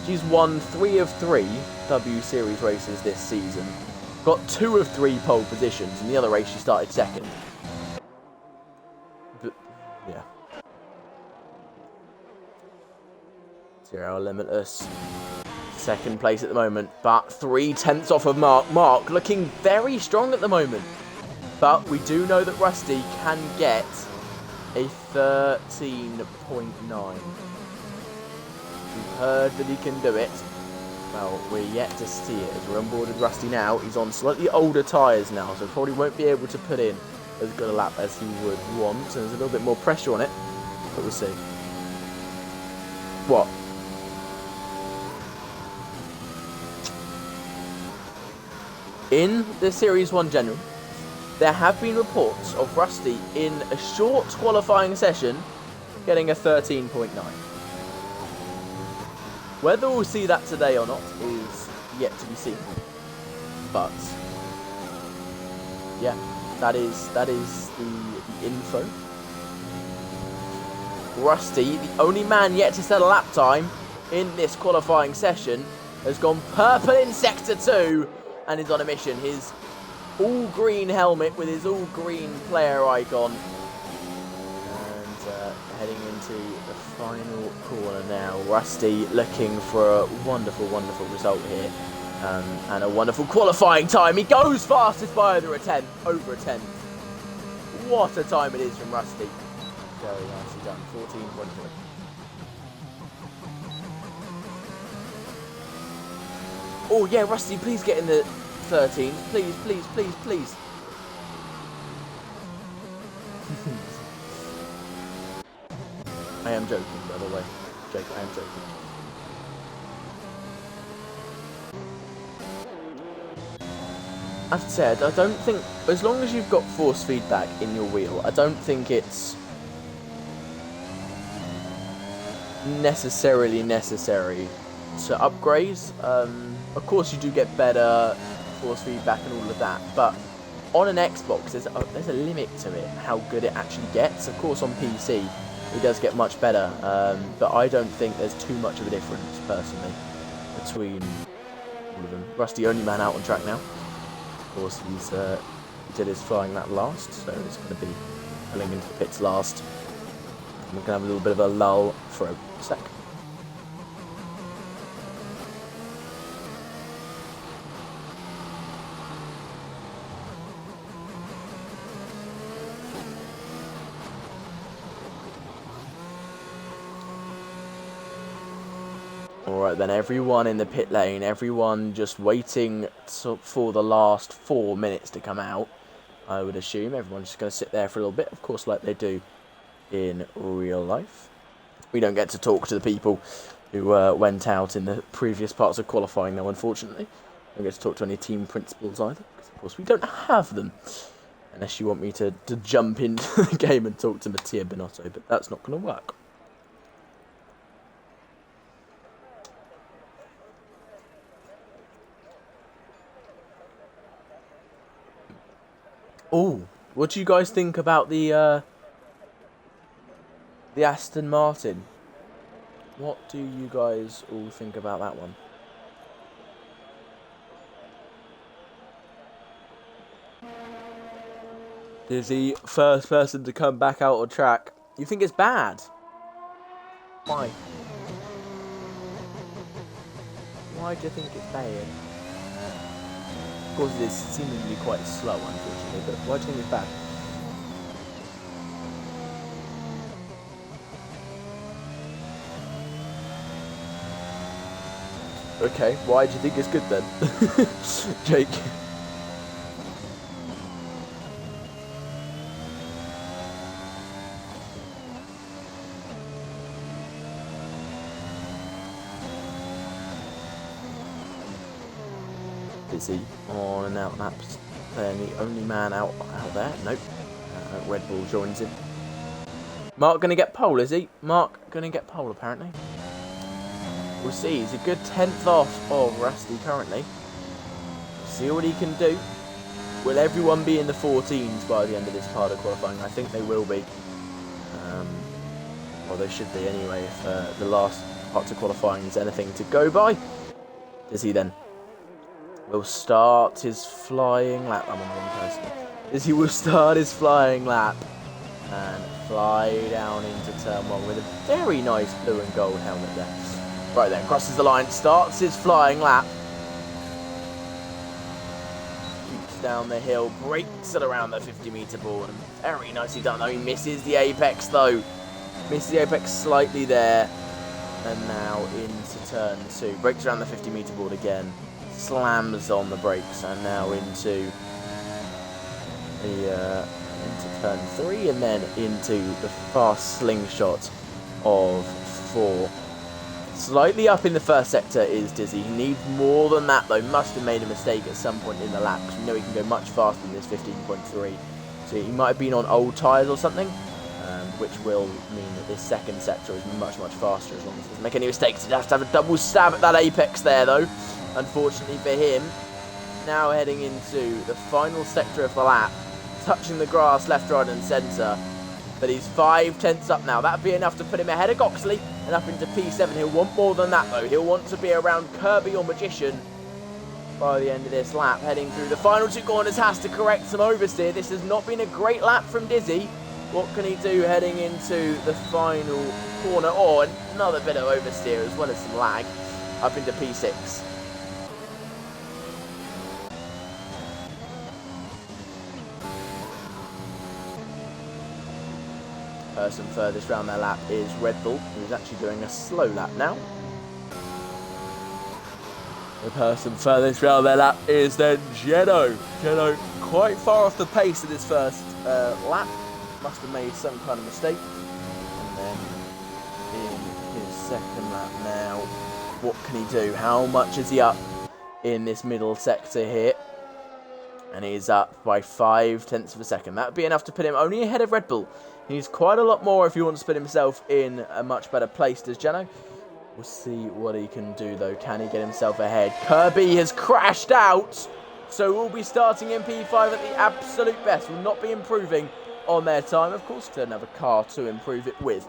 She's won 3 of 3 W Series races this season. Got 2 of 3 pole positions. In the other race, she started second. But, yeah. 0 Limitless. Second place at the moment, but 3/10 off of Mark. Mark looking very strong at the moment. But we do know that Rusty can get a 13.9. We've heard that he can do it. Well, we're yet to see it as we're on board with Rusty now. He's on slightly older tyres now, so probably won't be able to put in as good a lap as he would want. And there's a little bit more pressure on it, but we'll see. What? In the Series 1 General, there have been reports of Rusty in a short qualifying session getting a 13.9. Whether we'll see that today or not is yet to be seen. But yeah, that is the info. Rusty, the only man yet to set a lap time in this qualifying session, has gone purple in Sector 2 and is on a mission. His all-green helmet with his all-green player icon. And heading into the final corner now. Rusty looking for a wonderful, wonderful result here. And a wonderful qualifying time. He goes fastest by over a tenth. What a time it is from Rusty. Very nicely done. 14.3. Oh yeah, Rusty, please get in the 13. Please, please, please, please. I am joking, by the way. I am joking. I've said, I don't think, as long as you've got force feedback in your wheel, I don't think it's necessarily necessary to upgrade. Of course, you do get better force feedback and all of that, but on an Xbox, there's a limit to it, how good it actually gets. Of course, on PC, it does get much better, but I don't think there's too much of a difference, personally, between all of them. Rusty, only man out on track now. Of course, he did his flying lap last, so he's going to be pulling into the pits last. We're going to have a little bit of a lull for a sec. Alright then, everyone in the pit lane, everyone just waiting for the last 4 minutes to come out. I would assume everyone's just going to sit there for a little bit, of course, like they do in real life. We don't get to talk to the people who went out in the previous parts of qualifying, though, unfortunately. Don't get to talk to any team principals either, because, of course, we don't have them. Unless you want me to jump into the game and talk to Mattia Binotto, but that's not going to work. Oh, what do you guys think about the Aston Martin? What do you guys all think about that one? Is the first person to come back out on track? You think it's bad? Why? Why do you think it's bad? Of course, it is seemingly quite slow, unfortunately, but why do you think it's bad? Okay, why do you think it's good then? Jake. Busy on and out laps. Then the only man out there. Nope. Red Bull joins him. Mark going to get pole, is he? Mark going to get pole, apparently. We'll see. He's a good 10th off of Rusty currently. See what he can do. Will everyone be in the 14s by the end of this part of qualifying? I think they will be. Well, they should be anyway if the last part of qualifying is anything to go by. Does he then? Will start his flying lap. I'm on the wrong person. As he will start his flying lap and fly down into turn 1 with a very nice blue and gold helmet there. Right then, crosses the line, starts his flying lap. Keeps down the hill, brakes at around the 50-metre board. And very nicely done though. He misses the apex though. Misses the apex slightly there. And now into turn 2. Brakes around the 50-metre board again. Slams on the brakes and now into turn 3 and then into the fast slingshot of 4. Slightly up in the first sector is Dizzy. He needs more than that though. Must have made a mistake at some point in the lap because we know he can go much faster than this 15.3. So he might have been on old tyres or something, which will mean that this second sector is much faster as long as he doesn't make any mistakes. He'd have to have a double stab at that apex there though. Unfortunately for him, now heading into the final sector of the lap, touching the grass left, right and centre, but he's 5/10 up now. That'd be enough to put him ahead of Goxley and up into P7. He'll want more than that though. He'll want to be around Kirby or Magician by the end of this lap. Heading through the final 2 corners, has to correct some oversteer. This has not been a great lap from Dizzy. What can he do heading into the final corner? Or another bit of oversteer as well as some lag up into P6. Person furthest round their lap is Red Bull, who's actually doing a slow lap now. The person furthest round their lap is then Geno. Geno quite far off the pace in his first lap. Must have made some kind of mistake. And then in his second lap now, what can he do? How much is he up in this middle sector here? And he's up by 0.5 of a second. That would be enough to put him only ahead of Red Bull. He needs quite a lot more if he wants to put himself in a much better place, does Geno? We'll see what he can do, though. Can he get himself ahead? Kirby has crashed out, so we'll be starting in P5 at the absolute best. Will not be improving on their time. Of course, they don't have a car to improve it with.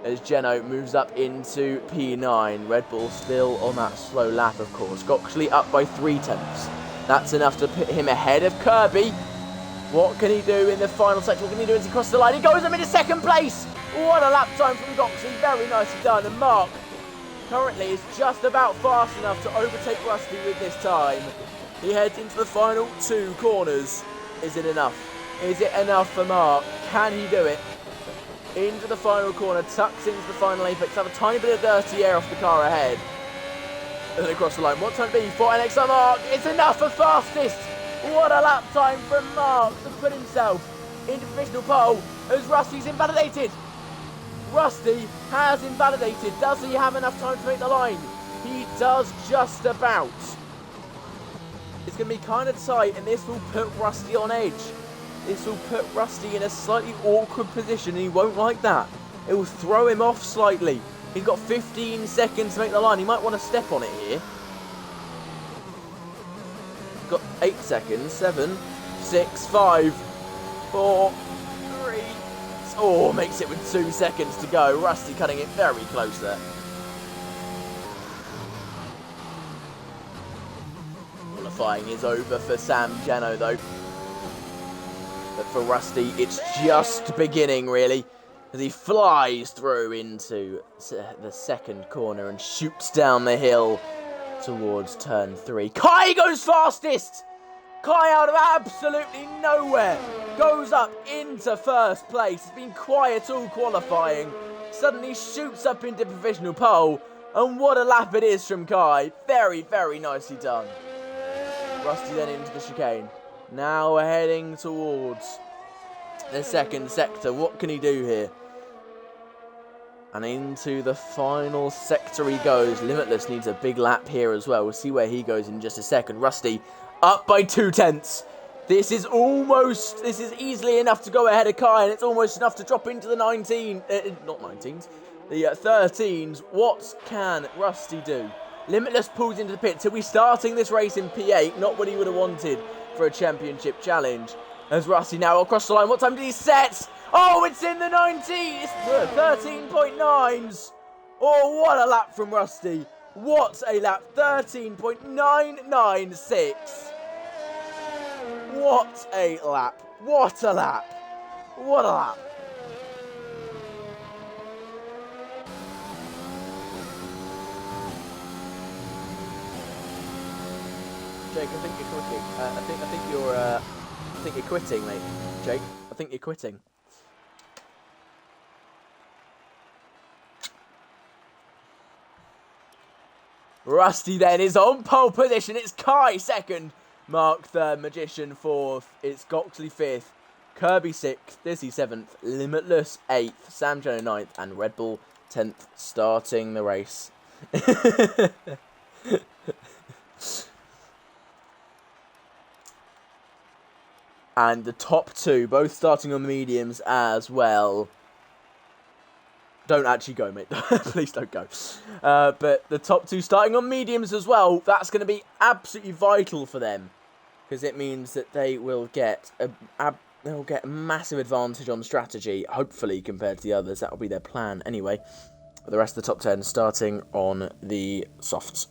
As Geno moves up into P9. Red Bull still on that slow lap, of course. Goxley up by 0.3. That's enough to put him ahead of Kirby. What can he do in the final sector? What can he do as he crosses the line? He goes up into second place. What a lap time from Goxley. Very nicely done. And Mark currently is just about fast enough to overtake Rusty with this time. He heads into the final 2 corners. Is it enough? Is it enough for Mark? Can he do it? Into the final corner, tucks into the final apex. Have a tiny bit of dirty air off the car ahead. And then across the line. What time be for NXR Mark? It's enough for fastest. What a lap time from Mark to put himself into provisional pole as Rusty's invalidated. Rusty has invalidated. Does he have enough time to make the line? He does just about. It's going to be kind of tight, and this will put Rusty on edge. This will put Rusty in a slightly awkward position, and he won't like that. It will throw him off slightly. He's got 15 seconds to make the line. He might want to step on it here. Got 8 seconds. 7, 6, 5, 4, 3. Oh, makes it with 2 seconds to go. Rusty cutting it very close there. Qualifying is over for Sam Jano though. But for Rusty, it's just beginning really. As he flies through into the second corner and shoots down the hill towards turn 3. Kai goes fastest! Kai out of absolutely nowhere goes up into first place. It's been quiet all qualifying. Suddenly shoots up into provisional pole. And what a lap it is from Kai. Very, very nicely done. Rusty then into the chicane. Now we're heading towards the second sector. What can he do here? And into the final sector he goes. Limitless needs a big lap here as well. We'll see where he goes in just a second. Rusty up by 2/10. This is easily enough to go ahead of Kai, and it's almost enough to drop into the 13s. What can Rusty do? Limitless pulls into the pit. So we're starting this race in P8, not what he would have wanted for a championship challenge. As Rusty now across the line. What time did he set? Oh, it's in the 19. It's 13.9s. Oh, what a lap from Rusty. What a lap. 13.996. What a lap. What a lap. What a lap. Jake, I think you're quitting. I think you're quitting, mate. Jake, I think you're quitting. Rusty then is on pole position. It's Kai second, Mark third, Magician fourth. It's Goxley fifth, Kirby sixth, Dizzy seventh, Limitless eighth, Sam Jono ninth, and Red Bull 10th, starting the race. And the top two, both starting on mediums as well. Don't actually go, mate. Please don't go. But the top two starting on mediums as well. That's going to be absolutely vital for them, because it means that they will get a massive advantage on strategy, hopefully, compared to the others. That will be their plan anyway. The rest of the top 10 starting on the softs.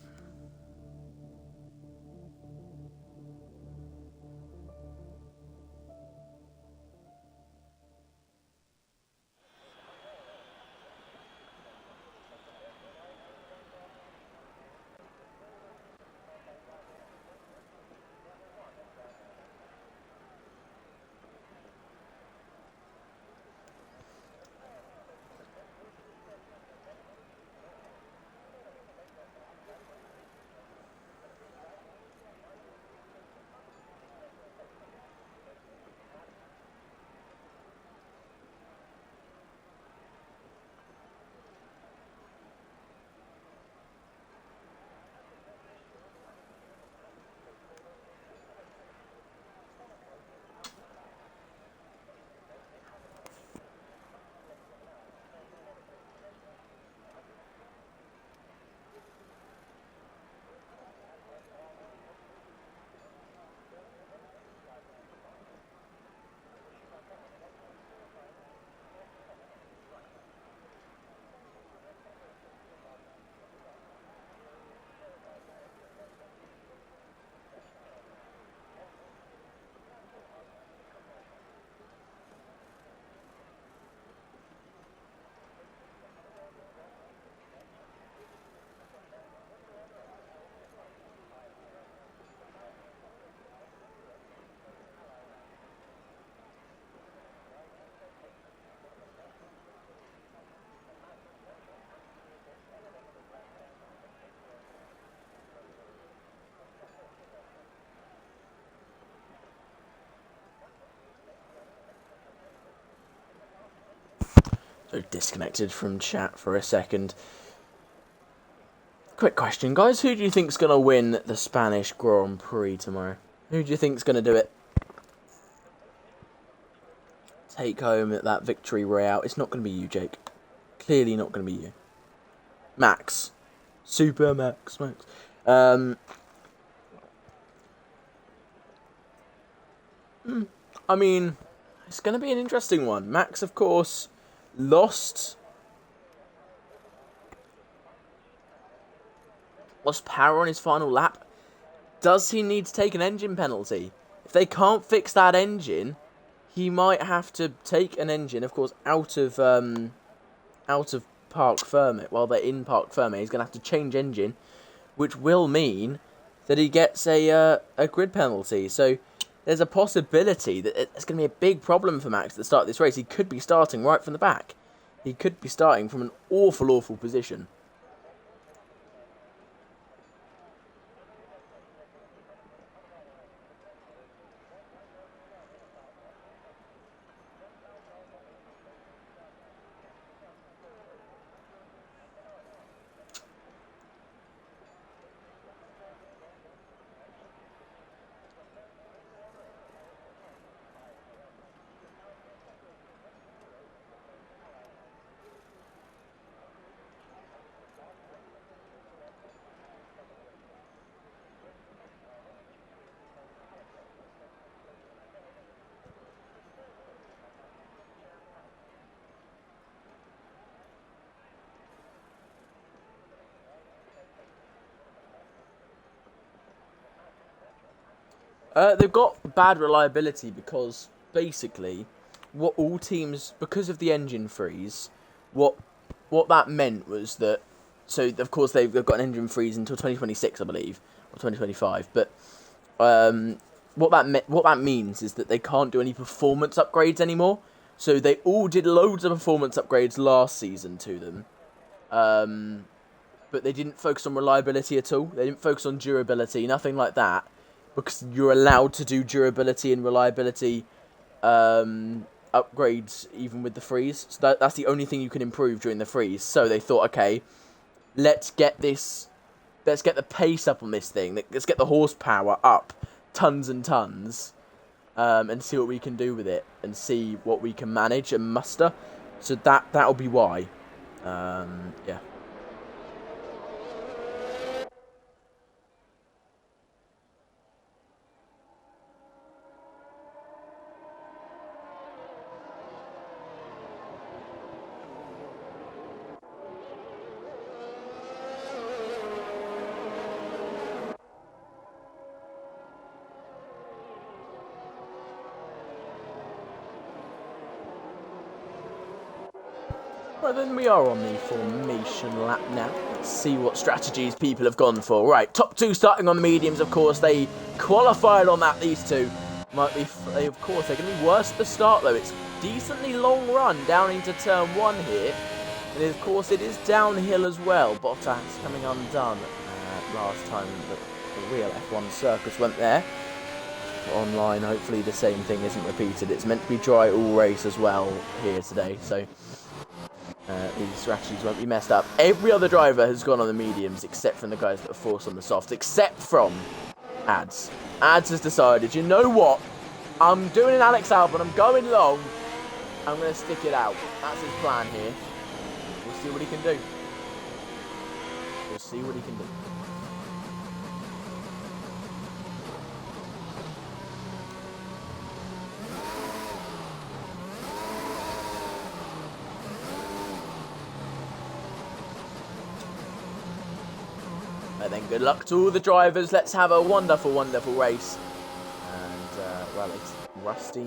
So disconnected from chat for a second. Quick question, guys. Who do you think's going to win the Spanish Grand Prix tomorrow? Who do you think's going to do it? Take home that victory royale. It's not going to be you, Jake. Clearly not going to be you. Max. Super Max. I mean, it's going to be an interesting one. Max, of course, lost power on his final lap. Does he need to take an engine penalty? If they can't fix that engine, he might have to take an engine, of course, out of Parc Fermé. While they're in Parc Fermé, he's going to have to change engine, which will mean that he gets a grid penalty. So there's a possibility that it's going to be a big problem for Max at the start of this race. He could be starting right from the back. He could be starting from an awful, awful position. They've got bad reliability because basically, what all teams, because of the engine freeze, what that meant was that, so of course they've got an engine freeze until 2026, I believe, or 2025. But what that means is that they can't do any performance upgrades anymore. So they all did loads of performance upgrades last season to them, but they didn't focus on reliability at all. They didn't focus on durability, nothing like that. Because you're allowed to do durability and reliability upgrades even with the freeze. So that's the only thing you can improve during the freeze. So they thought, okay, let's get the pace up on this thing. Let's get the horsepower up tons and tons, and see what we can do with it and see what we can manage and muster. So that'll be why. Yeah. Right, then we are on the formation lap now. Let's see what strategies people have gone for. Right, top two starting on the mediums, of course. They qualified on that, these two. Might be, of course, they're going to be worse at the start, though. It's decently long run down into turn one here. And, of course, it is downhill as well. Bottas coming undone last time the real F1 circus went there. Online, hopefully the same thing isn't repeated. It's meant to be dry all race as well here today, so these strategies won't be messed up. Every other driver has gone on the mediums except from the guys that are forced on the softs, except from Ads. Ads has decided, you know what? I'm doing an Alex Albon, I'm going long. I'm going to stick it out. That's his plan here. We'll see what he can do. We'll see what he can do. And then good luck to all the drivers. Let's have a wonderful, wonderful race. And, well, it's Rusty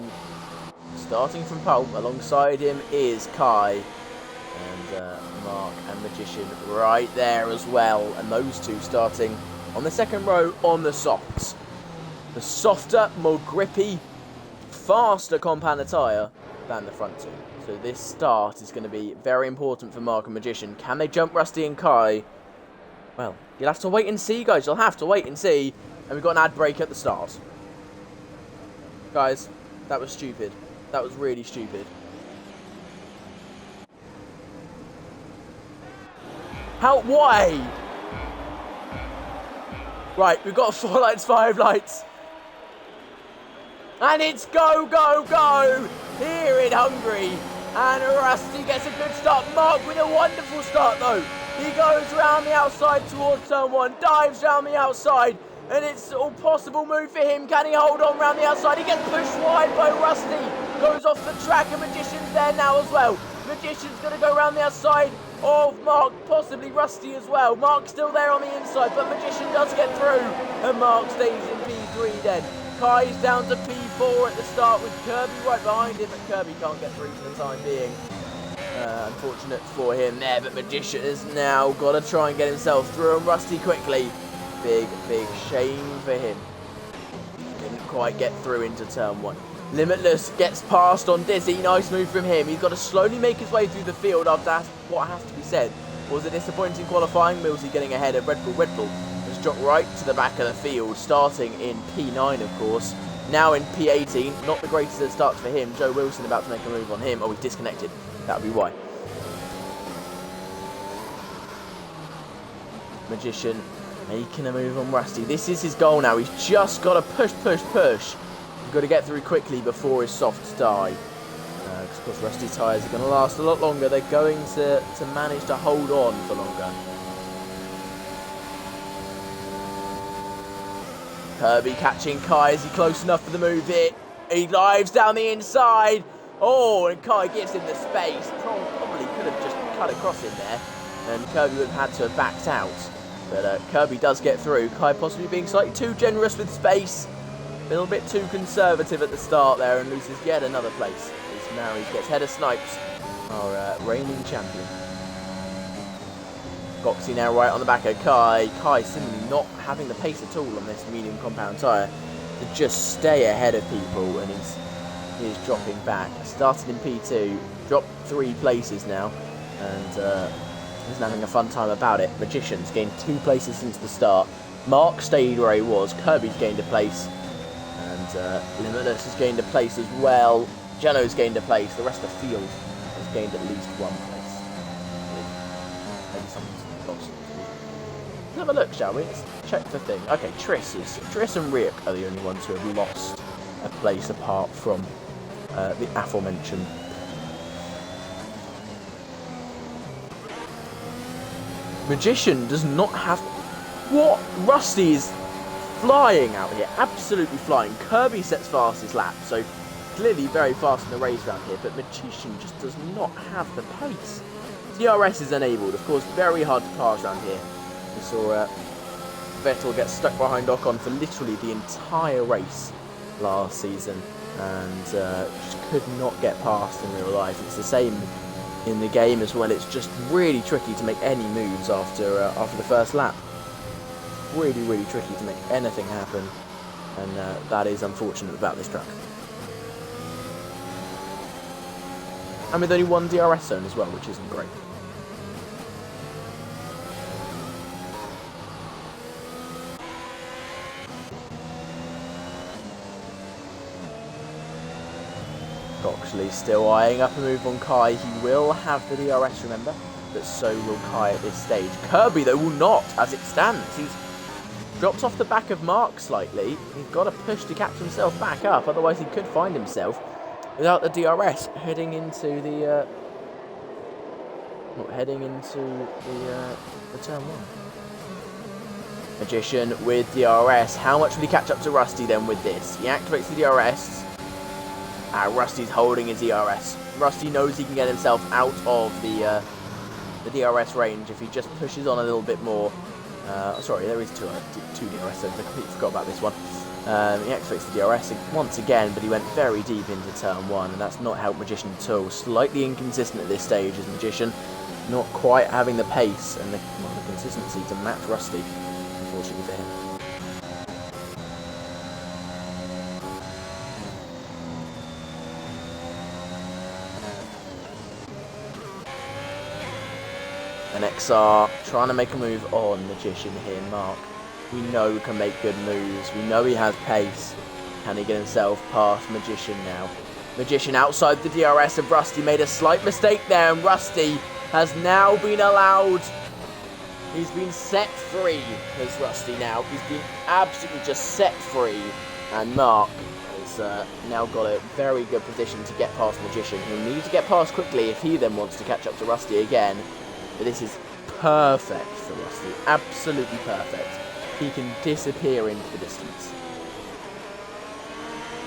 starting from pole. Alongside him is Kai and Mark and Magician right there as well. And those two starting on the second row on the softs. The softer, more grippy, faster compound tyre than the front two. So this start is going to be very important for Mark and Magician. Can they jump Rusty and Kai? Well, you'll have to wait and see, guys. You'll have to wait and see. And we've got an ad break at the start. Guys, that was stupid. That was really stupid. How? Why? Right, we've got 4 lights, 5 lights. And it's go, go, go here in Hungary. And Rusty gets a good start. Mark with a wonderful start though. He goes round the outside towards turn 1, dives round the outside. And it's all possible move for him. Can he hold on round the outside? He gets pushed wide by Rusty. Goes off the track and Magician's there now as well. Magician's going to go round the outside of Mark, possibly Rusty as well. Mark's still there on the inside, but Magician does get through. And Mark stays in P3 then. Kai's down to P4 at the start with Kirby right behind him, but Kirby can't get through for the time being. Unfortunate for him there, but Magician has now got to try and get himself through, and Rusty quickly. Big shame for him. Didn't quite get through into turn 1. Limitless gets past on Dizzy. Nice move from him. He's got to slowly make his way through the field after that. What has to be said was a disappointing qualifying. Millsy getting ahead of Red Bull. Red Bull has dropped right to the back of the field, starting in P9, of course. Now in P18. Not the greatest of starts for him. Joe Wilson about to make a move on him. Oh, he's disconnected. That would be why. Magician making a move on Rusty. This is his goal now. He's just got to push. He's got to get through quickly before his softs die. Because of course Rusty's tyres are going to last a lot longer. They're going to manage to hold on for longer. Kirby catching Kai. Is he close enough for the move here? He dives down the inside. Oh, and Kai gives him the space. Probably could have just cut across in there. And Kirby would have had to have backed out. But Kirby does get through. Kai possibly being slightly too generous with space. A little bit too conservative at the start there and loses yet another place. As Mary's gets head of Snipes, our reigning champion. Goxie now right on the back of Kai. Kai seemingly not having the pace at all on this medium compound tyre to just stay ahead of people, and he's dropping back. Started in P2, dropped 3 places now, and isn't having a fun time about it. Magician's gained 2 places since the start. Mark stayed where he was. Kirby's gained a place. And Limitless has gained a place as well. Geno's gained a place. The rest of the field has gained at least 1 place. Maybe someone's lost. Let's have a look, shall we? Let's check the thing. Okay, Triss and Rick are the only ones who have lost a place apart from the aforementioned. Magician does not have... What? Rusty's flying out here. Absolutely flying. Kirby sets fastest lap, so clearly very fast in the race round here, but Magician just does not have the pace. DRS is enabled. Of course, very hard to pass around here. We saw Vettel get stuck behind Ocon for literally the entire race last season, and just could not get past in real life. It's the same in the game as well. It's just really tricky to make any moves after the first lap. Really tricky to make anything happen, and that is unfortunate about this track. And with only 1 DRS zone as well, which isn't great. Goxley still eyeing up a move on Kai. He will have the DRS, remember, but so will Kai at this stage. Kirby, though, will not, as it stands. He's dropped off the back of Mark slightly. He's got to push to catch himself back up, otherwise he could find himself without the DRS heading into the turn 1. Magician with DRS. How much will he catch up to Rusty then with this? He activates the DRS. Rusty's holding his DRS. Rusty knows he can get himself out of the DRS range if he just pushes on a little bit more. Sorry, there is two DRS zones. I completely forgot about this one. He activates the DRS once again, but he went very deep into turn 1, and that's not helped Magician at all. Slightly inconsistent at this stage as Magician, not quite having the pace and the consistency to match Rusty, unfortunately for him. And XR trying to make a move on Magician here, Mark. We know he can make good moves. We know he has pace. Can he get himself past Magician now? Magician outside the DRS of Rusty made a slight mistake there, and Rusty has now been allowed He's been set free, as Rusty now. He's been absolutely just set free. And Mark has now got a very good position to get past Magician. He'll need to get past quickly if he then wants to catch up to Rusty again. But this is perfect for Rusty. Absolutely perfect. He can disappear into the distance.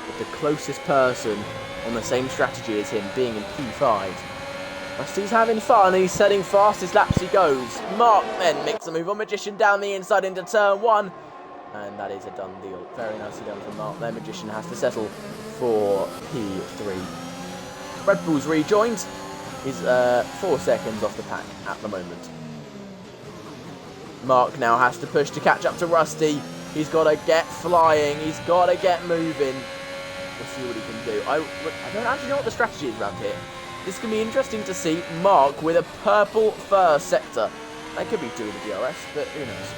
With the closest person on the same strategy as him being in P5. Rusty's having fun and he's setting fastest laps he goes. Mark then makes a move on Magician down the inside into turn 1. And that is a done deal. Very nicely done from Mark there. Magician has to settle for P3. Red Bull's rejoined. He's 4 seconds off the pack at the moment. Mark now has to push to catch up to Rusty. He's got to get flying. He's got to get moving. We'll see what he can do. I don't actually know what the strategy is around here. This can be interesting to see. Mark with a purple first sector. That could be due to the BRS, but who knows.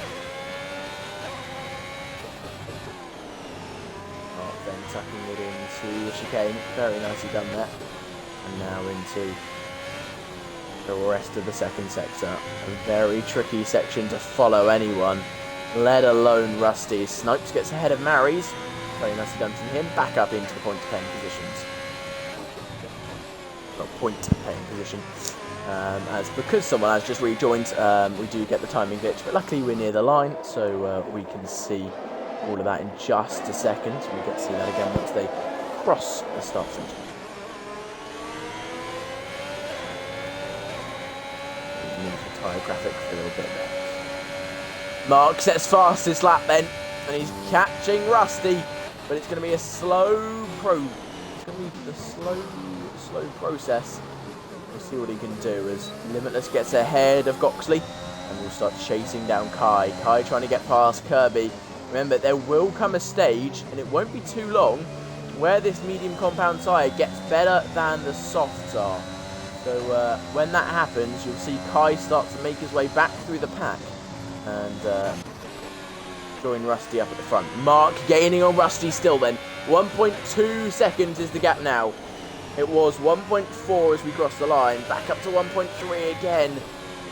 Mark then tucking it into the chicane. Very nicely done there. And now into the rest of the second sector. A very tricky section to follow anyone, let alone Rusty. Snipes gets ahead of Mary's. Very nicely done from him. Back up into the point-paying positions. Well, point-paying position. As because someone has just rejoined, we do get the timing glitch. But luckily we're near the line, so we can see all of that in just a second. We get to see that again once they cross the start centre. Tyre graphic for a little bit there. Mark sets fastest lap then, and he's catching Rusty, but it's going to be a slow It's going to be a slow process. We'll see what he can do as Limitless gets ahead of Goxley, and we'll start chasing down Kai. Kai trying to get past Kirby. Remember, there will come a stage, and it won't be too long, where this medium compound tyre gets better than the softs are. So when that happens, you'll see Kai start to make his way back through the pack and join Rusty up at the front. Mark gaining on Rusty still then. 1.2 seconds is the gap now. It was 1.4 as we crossed the line. Back up to 1.3 again.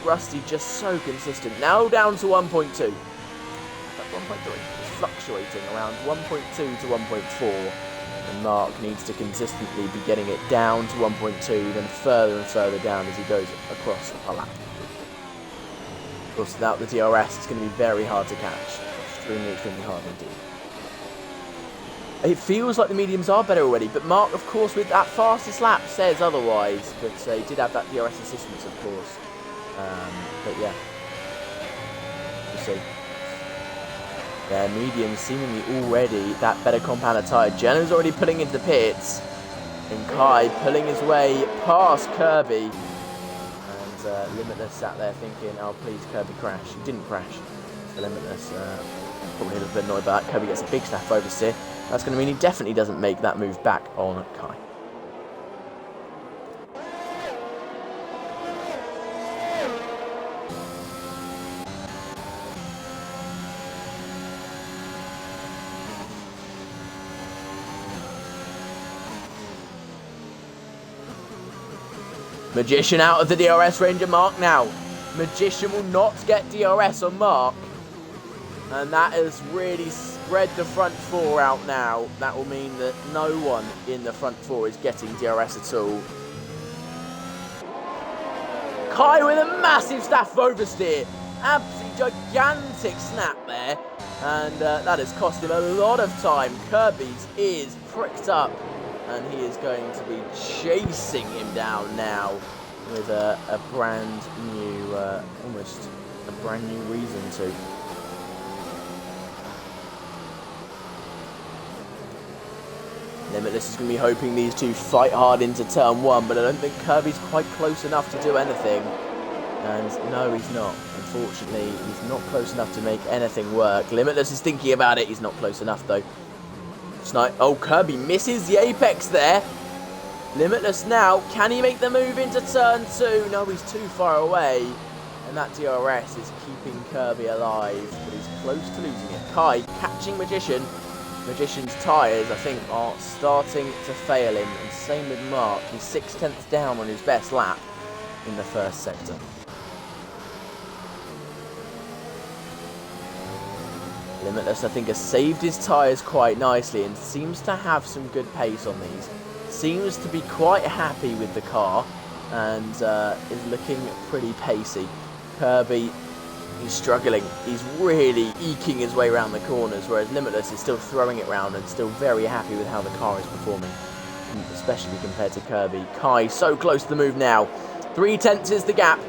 Rusty just so consistent. Now down to 1.2. That's 1.3. It's fluctuating around 1.2 to 1.4. And Mark needs to consistently be getting it down to 1.2, then further and further down as he goes across a lap. Of course, without the DRS, it's going to be very hard to catch. Extremely hard indeed. It feels like the mediums are better already, but Mark, of course, with that fastest lap, says otherwise. But he did have that DRS assistance, of course. But yeah, we'll see. Their mediums seemingly already that better compound tyre. Jenner's already pulling into the pits. And Kai pulling his way past Kirby. And Limitless sat there thinking, oh please Kirby crash. He didn't crash. So Limitless probably a little bit annoyed by that. Kirby gets a big snap oversteer. That's going to mean he definitely doesn't make that move back on Kai. Magician out of the DRS range of Mark now. Magician will not get DRS on Mark. And that has really spread the front four out now. That will mean that no one in the front four is getting DRS at all. Kai with a massive staff oversteer. Absolutely gigantic snap there. And that has cost him a lot of time. Kirby's is pricked up. And he is going to be chasing him down now with a brand new, almost a brand new reason to. Limitless is going to be hoping these two fight hard into turn 1, but I don't think Kirby's quite close enough to do anything. And no, he's not. Unfortunately, he's not close enough to make anything work. Limitless is thinking about it. He's not close enough, though. Oh, Kirby misses the apex there. Limitless now. Can he make the move into turn 2? No, he's too far away. And that DRS is keeping Kirby alive, but he's close to losing it. Kai catching Magician. Magician's tyres, I think, are starting to fail him. And same with Mark. He's 6/10 down on his best lap in the first sector. Limitless, I think, has saved his tyres quite nicely and seems to have some good pace on these. Seems to be quite happy with the car and is looking pretty pacey. Kirby, he's struggling. He's really eking his way around the corners, whereas Limitless is still throwing it round and still very happy with how the car is performing, especially compared to Kirby. Kai, so close to the move now. 3/10 is the gap,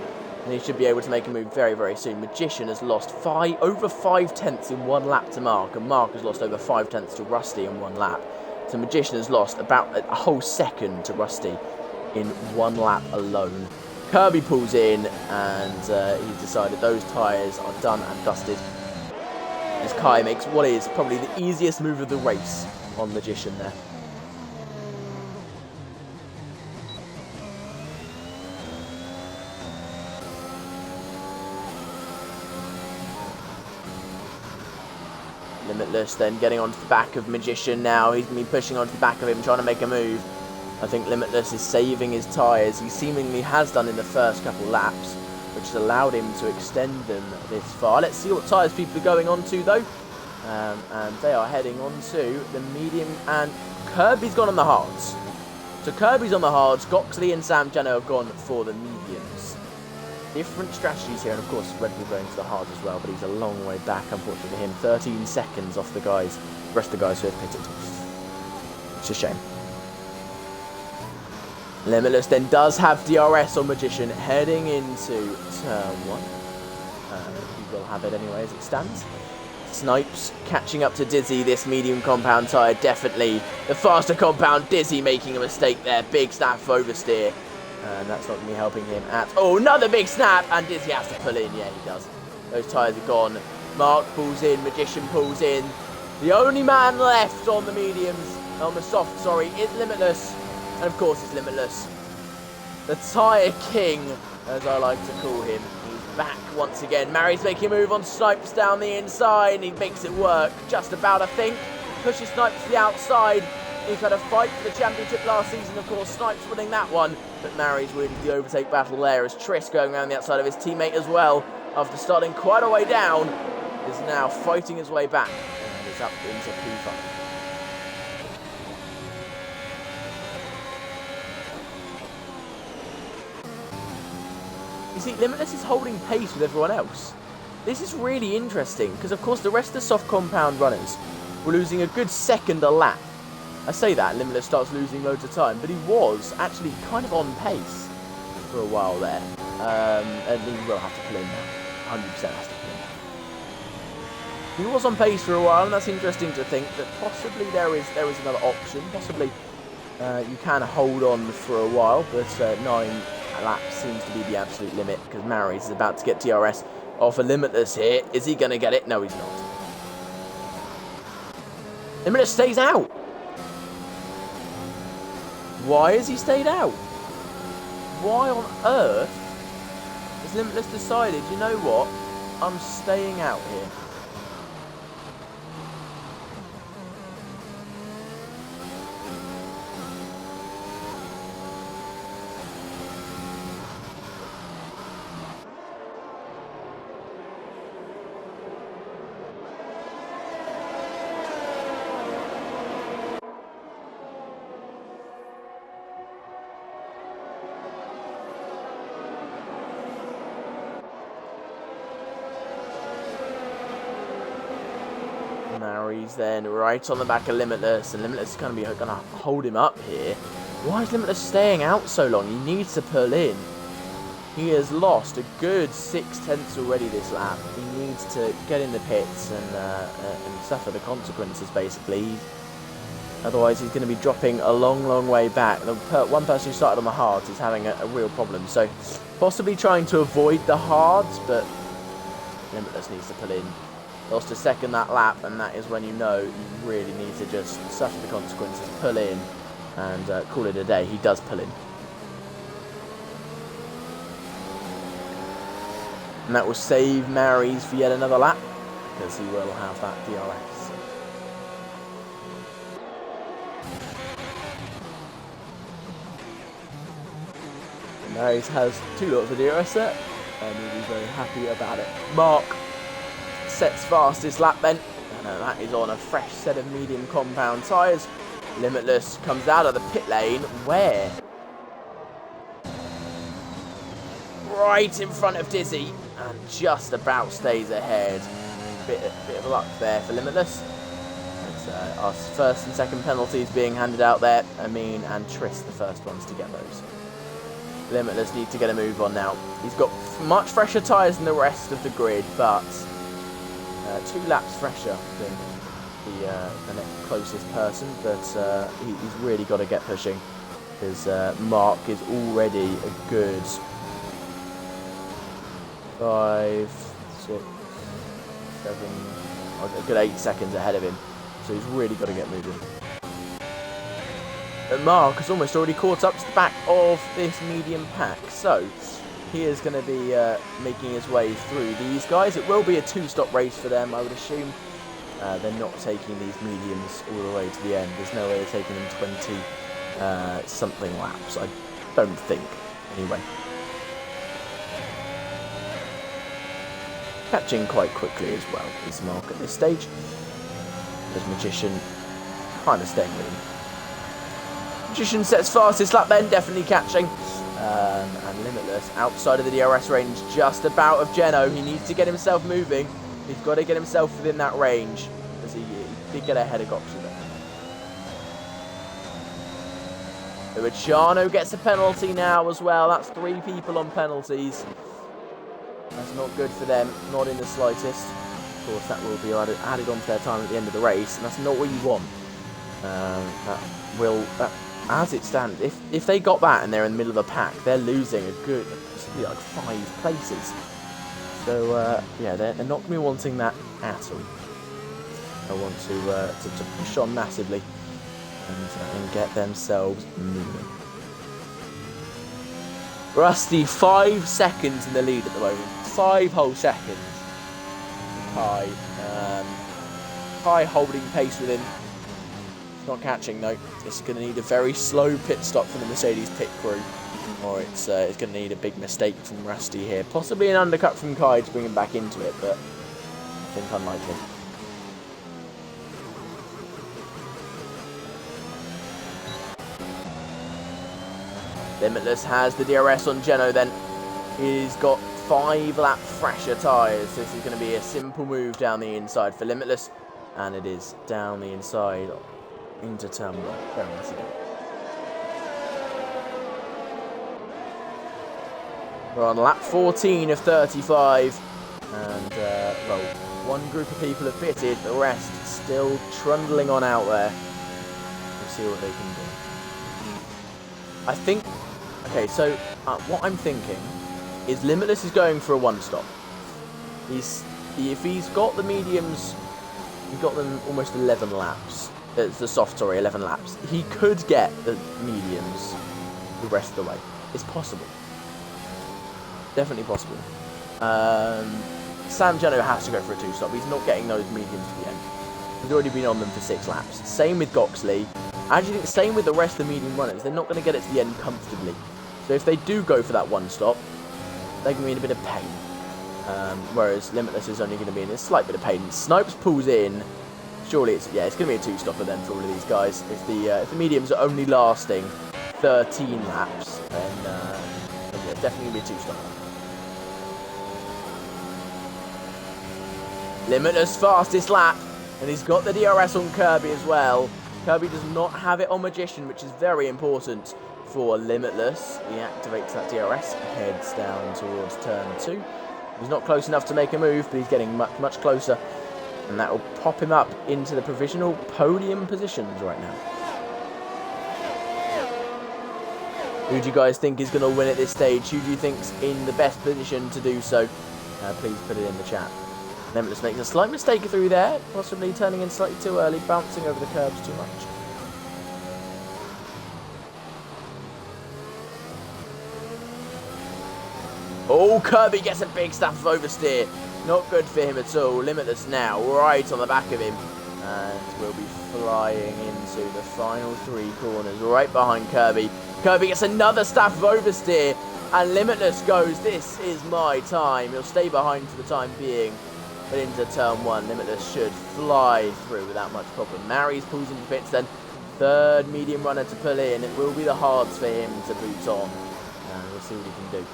and he should be able to make a move very, very soon. Magician has lost over 5/10 in one lap to Mark, and Mark has lost over 5/10 to Rusty in one lap. So Magician has lost about a whole second to Rusty in one lap alone. Kirby pulls in, and he's decided those tyres are done and dusted, as Kai makes what is probably the easiest move of the race on Magician there. Limitless then getting onto the back of Magician now. He's going to be pushing onto the back of him, trying to make a move. I think Limitless is saving his tyres. He seemingly has done in the first couple laps, which has allowed him to extend them this far. Let's see what tyres people are going on to, though. And they are heading on to the medium, and Kirby's gone on the hards. So Kirby's on the hards. Goxley and Sam Jano have gone for the mediums. Different strategies here, and of course Red Bull going to the hards as well, but he's a long way back, unfortunately for him. 13 seconds off the rest of the guys who have pitted. It's a shame. Limitless then does have DRS on Magician heading into turn 1. He will have it anyway as it stands. Snipes catching up to Dizzy, this medium compound tyre, definitely the faster compound. Dizzy making a mistake there, big snap of oversteer, and that's not going to be helping him at all. Another big snap, and Dizzy has to pull in. Yeah, he does. Those tyres are gone. Mark pulls in, Magician pulls in. The only man left on the mediums, on the soft, sorry, is Limitless. And of course it's Limitless. The tyre king, as I like to call him. He's back once again. Mary's making a move on Snipes down the inside, and he makes it work. Just about, I think. Pushes Snipes to the outside. He's had a fight for the championship last season, of course. Snipes winning that one. But Mary's winning the overtake battle there, as Triss going around the outside of his teammate as well, after starting quite a way down, is now fighting his way back. And is up into P5. You see, Limitless is holding pace with everyone else. This is really interesting, because of course the rest of the soft compound runners were losing a good second a lap. I say that, Limitless starts losing loads of time, but he was actually kind of on pace for a while there. And he will have to pull in now. 100% has to pull in. He was on pace for a while, and that's interesting to think that possibly there is another option. Possibly you can hold on for a while, but 9 laps seems to be the absolute limit, because Mary's is about to get DRS off a Limitless here. Is he going to get it? No, he's not. Limitless stays out. Why has he stayed out? Why on earth has Limitless decided, you know what, I'm staying out here? Mary's then right on the back of Limitless, and Limitless is going to hold him up here. Why is Limitless staying out so long? He needs to pull in. He has lost a good 6/10 already this lap. He needs to get in the pits and suffer the consequences, basically. Otherwise, he's going to be dropping a long, long way back. The one person who started on the hards is having a real problem. So, possibly trying to avoid the hards, but Limitless needs to pull in. Lost a second that lap, and that is when you know you really need to just suffer the consequences, pull in, and call it a day. He does pull in. And that will save Mary's for yet another lap, because he will have that DRS. Mary's has 2 lots of DRS there, and he'll be very happy about it. Mark sets fastest lap then, That is on a fresh set of medium compound tyres. Limitless comes out of the pit lane. Where? Right in front of Dizzy. And just about stays ahead. Bit of luck there for Limitless. Our first and second penalties being handed out there. Amin and Triss, the first ones to get those. Limitless need to get a move on now. He's got much fresher tyres than the rest of the grid, but 2 laps fresher than the next closest person. But he's really got to get pushing, because Mark is already a good 5, 6, 7, a good 8 seconds ahead of him. So he's really got to get moving. And Mark has almost already caught up to the back of this medium pack. So he is going to be making his way through these guys. It will be a 2-stop race for them, I would assume. They're not taking these mediums all the way to the end. There's no way they're taking them 20 something laps. I don't think, anyway. Catching quite quickly as well is Mark at this stage. There's Magician kind of staying with him. Magician sets fastest lap then, definitely catching. And Limitless outside of the DRS range, just about of Geno. He needs to get himself moving. He's got to get himself within that range, as he did get ahead of Goxley there. Luciano gets a penalty now as well. That's 3 people on penalties. That's not good for them, not in the slightest. Of course, that will be added onto their time at the end of the race, and that's not what you want. As it stands, if they got that and they're in the middle of a pack, they're losing a good, possibly like 5 places. So yeah, they're not going to be wanting that at all. They want to push on massively and get themselves moving. Rusty 5 seconds in the lead at the moment. 5 whole seconds. Kai holding pace with him. Not catching though. It's going to need a very slow pit stop from the Mercedes pit crew, or it's going to need a big mistake from Rusty here. Possibly an undercut from Kai to bring him back into it, but I think unlikely. Limitless has the DRS on Geno then. He's got 5 lap fresher tyres. So this is going to be a simple move down the inside for Limitless. And it is down the inside into turn 1. Very nice again. We're on lap 14 of 35. And, well, one group of people have pitted. The rest still trundling on out there. We'll see what they can do. I think... Okay, so what I'm thinking is Limitless is going for a 1-stop. If he's got the mediums, he's got them almost 11 laps. It's the soft, sorry, 11 laps. He could get the mediums the rest of the way. It's possible. Definitely possible. Sam Geno has to go for a 2-stop. He's not getting those mediums to the end. He's already been on them for 6 laps. Same with Goxley. Actually, same with the rest of the medium runners. They're not going to get it to the end comfortably. So if they do go for that 1-stop, they're going to be in a bit of pain. Whereas Limitless is only going to be in a slight bit of pain. Snipes pulls in. Surely it's going to be a 2-stopper then for all of these guys. If the mediums are only lasting 13 laps, then it's definitely going to be a 2-stopper. Limitless fastest lap, and he's got the DRS on Kirby as well. Kirby does not have it on Magician, which is very important for Limitless. He activates that DRS, heads down towards turn 2. He's not close enough to make a move, but he's getting much, much closer. And that will pop him up into the provisional podium positions right now. Who do you guys think is going to win at this stage? Who do you think's in the best position to do so? Please put it in the chat. Limitless makes a slight mistake through there, possibly turning in slightly too early, bouncing over the curbs too much. Oh, Kirby gets a big staff of oversteer. Not good for him at all. Limitless now, right on the back of him. And we'll be flying into the final 3 corners, right behind Kirby. Kirby gets another staff of oversteer. And Limitless goes, this is my time. He'll stay behind for the time being. But into turn 1, Limitless should fly through without much problem. Mary's pulls into pits then. Third medium runner to pull in. It will be the hards for him to boot on. And we'll see what he can do.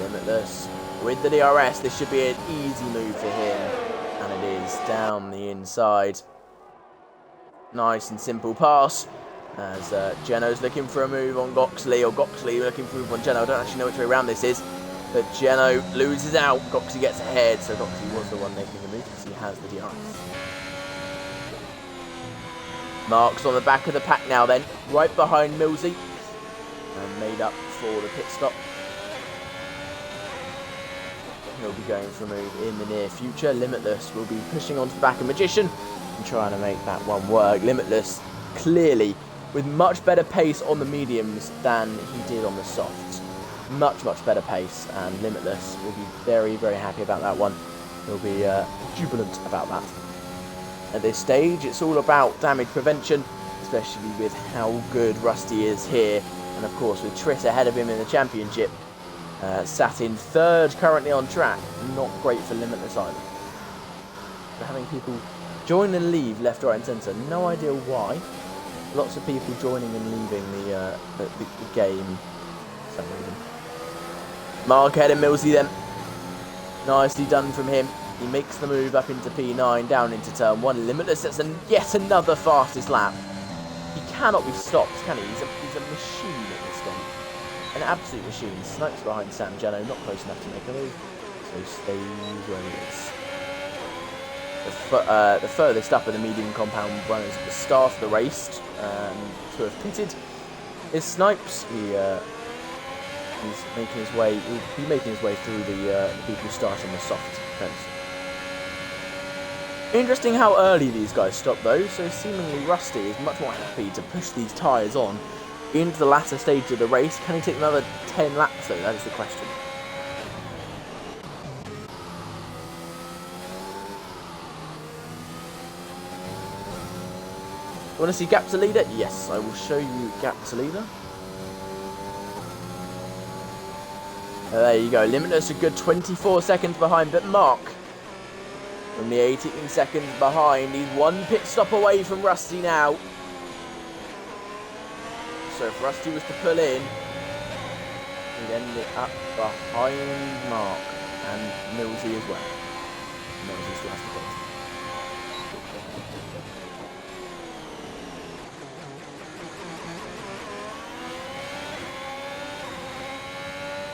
Limitless with the DRS. This should be an easy move for him. And it is down the inside. Nice and simple pass. As Geno's looking for a move on Goxley, or Goxley looking for a move on Geno. I don't actually know which way around this is. But Geno loses out. Goxley gets ahead. So Goxley was the one making the move because he has the DRS. Mark's on the back of the pack now then. Right behind Millsy. And made up for the pit stop. He'll be going for a move in the near future. Limitless will be pushing onto the back of Magician and trying to make that one work. Limitless clearly with much better pace on the mediums than he did on the softs. Much better pace, and Limitless will be very happy about that one. He'll be jubilant about that. At this stage, it's all about damage prevention, especially with how good Rusty is here. And of course, with Triss ahead of him in the championship, sat in third currently on track. Not great for Limitless either. They're having people join and leave left, right and centre. No idea why. Lots of people joining and leaving the game for some reason. Mark ahead of Millsy then. Nicely done from him. He makes the move up into P9, down into turn 1. Limitless sets yet another fastest lap. He cannot be stopped, can he? He's a machine at this game. An absolute machine. Snipes behind Sam Geno, not close enough to make a move. So stays where he is. The furthest up of the medium compound runners at the start of the race to have pitted is Snipes. He's making his way. He'll be making his way through the people who start on the soft fence. Interesting how early these guys stop though. So seemingly Rusty is much more happy to push these tyres on into the latter stage of the race. Can he take another 10 laps though? That is the question. Want to see gap to leader? Yes, I will show you gap to leader. There you go. Limitless a good 24 seconds behind, but Mark only 18 seconds behind. He's one pit stop away from Rusty now. So if Rusty was to pull in, he'd end it up behind Mark and Millsy as well. Millsy still has to go.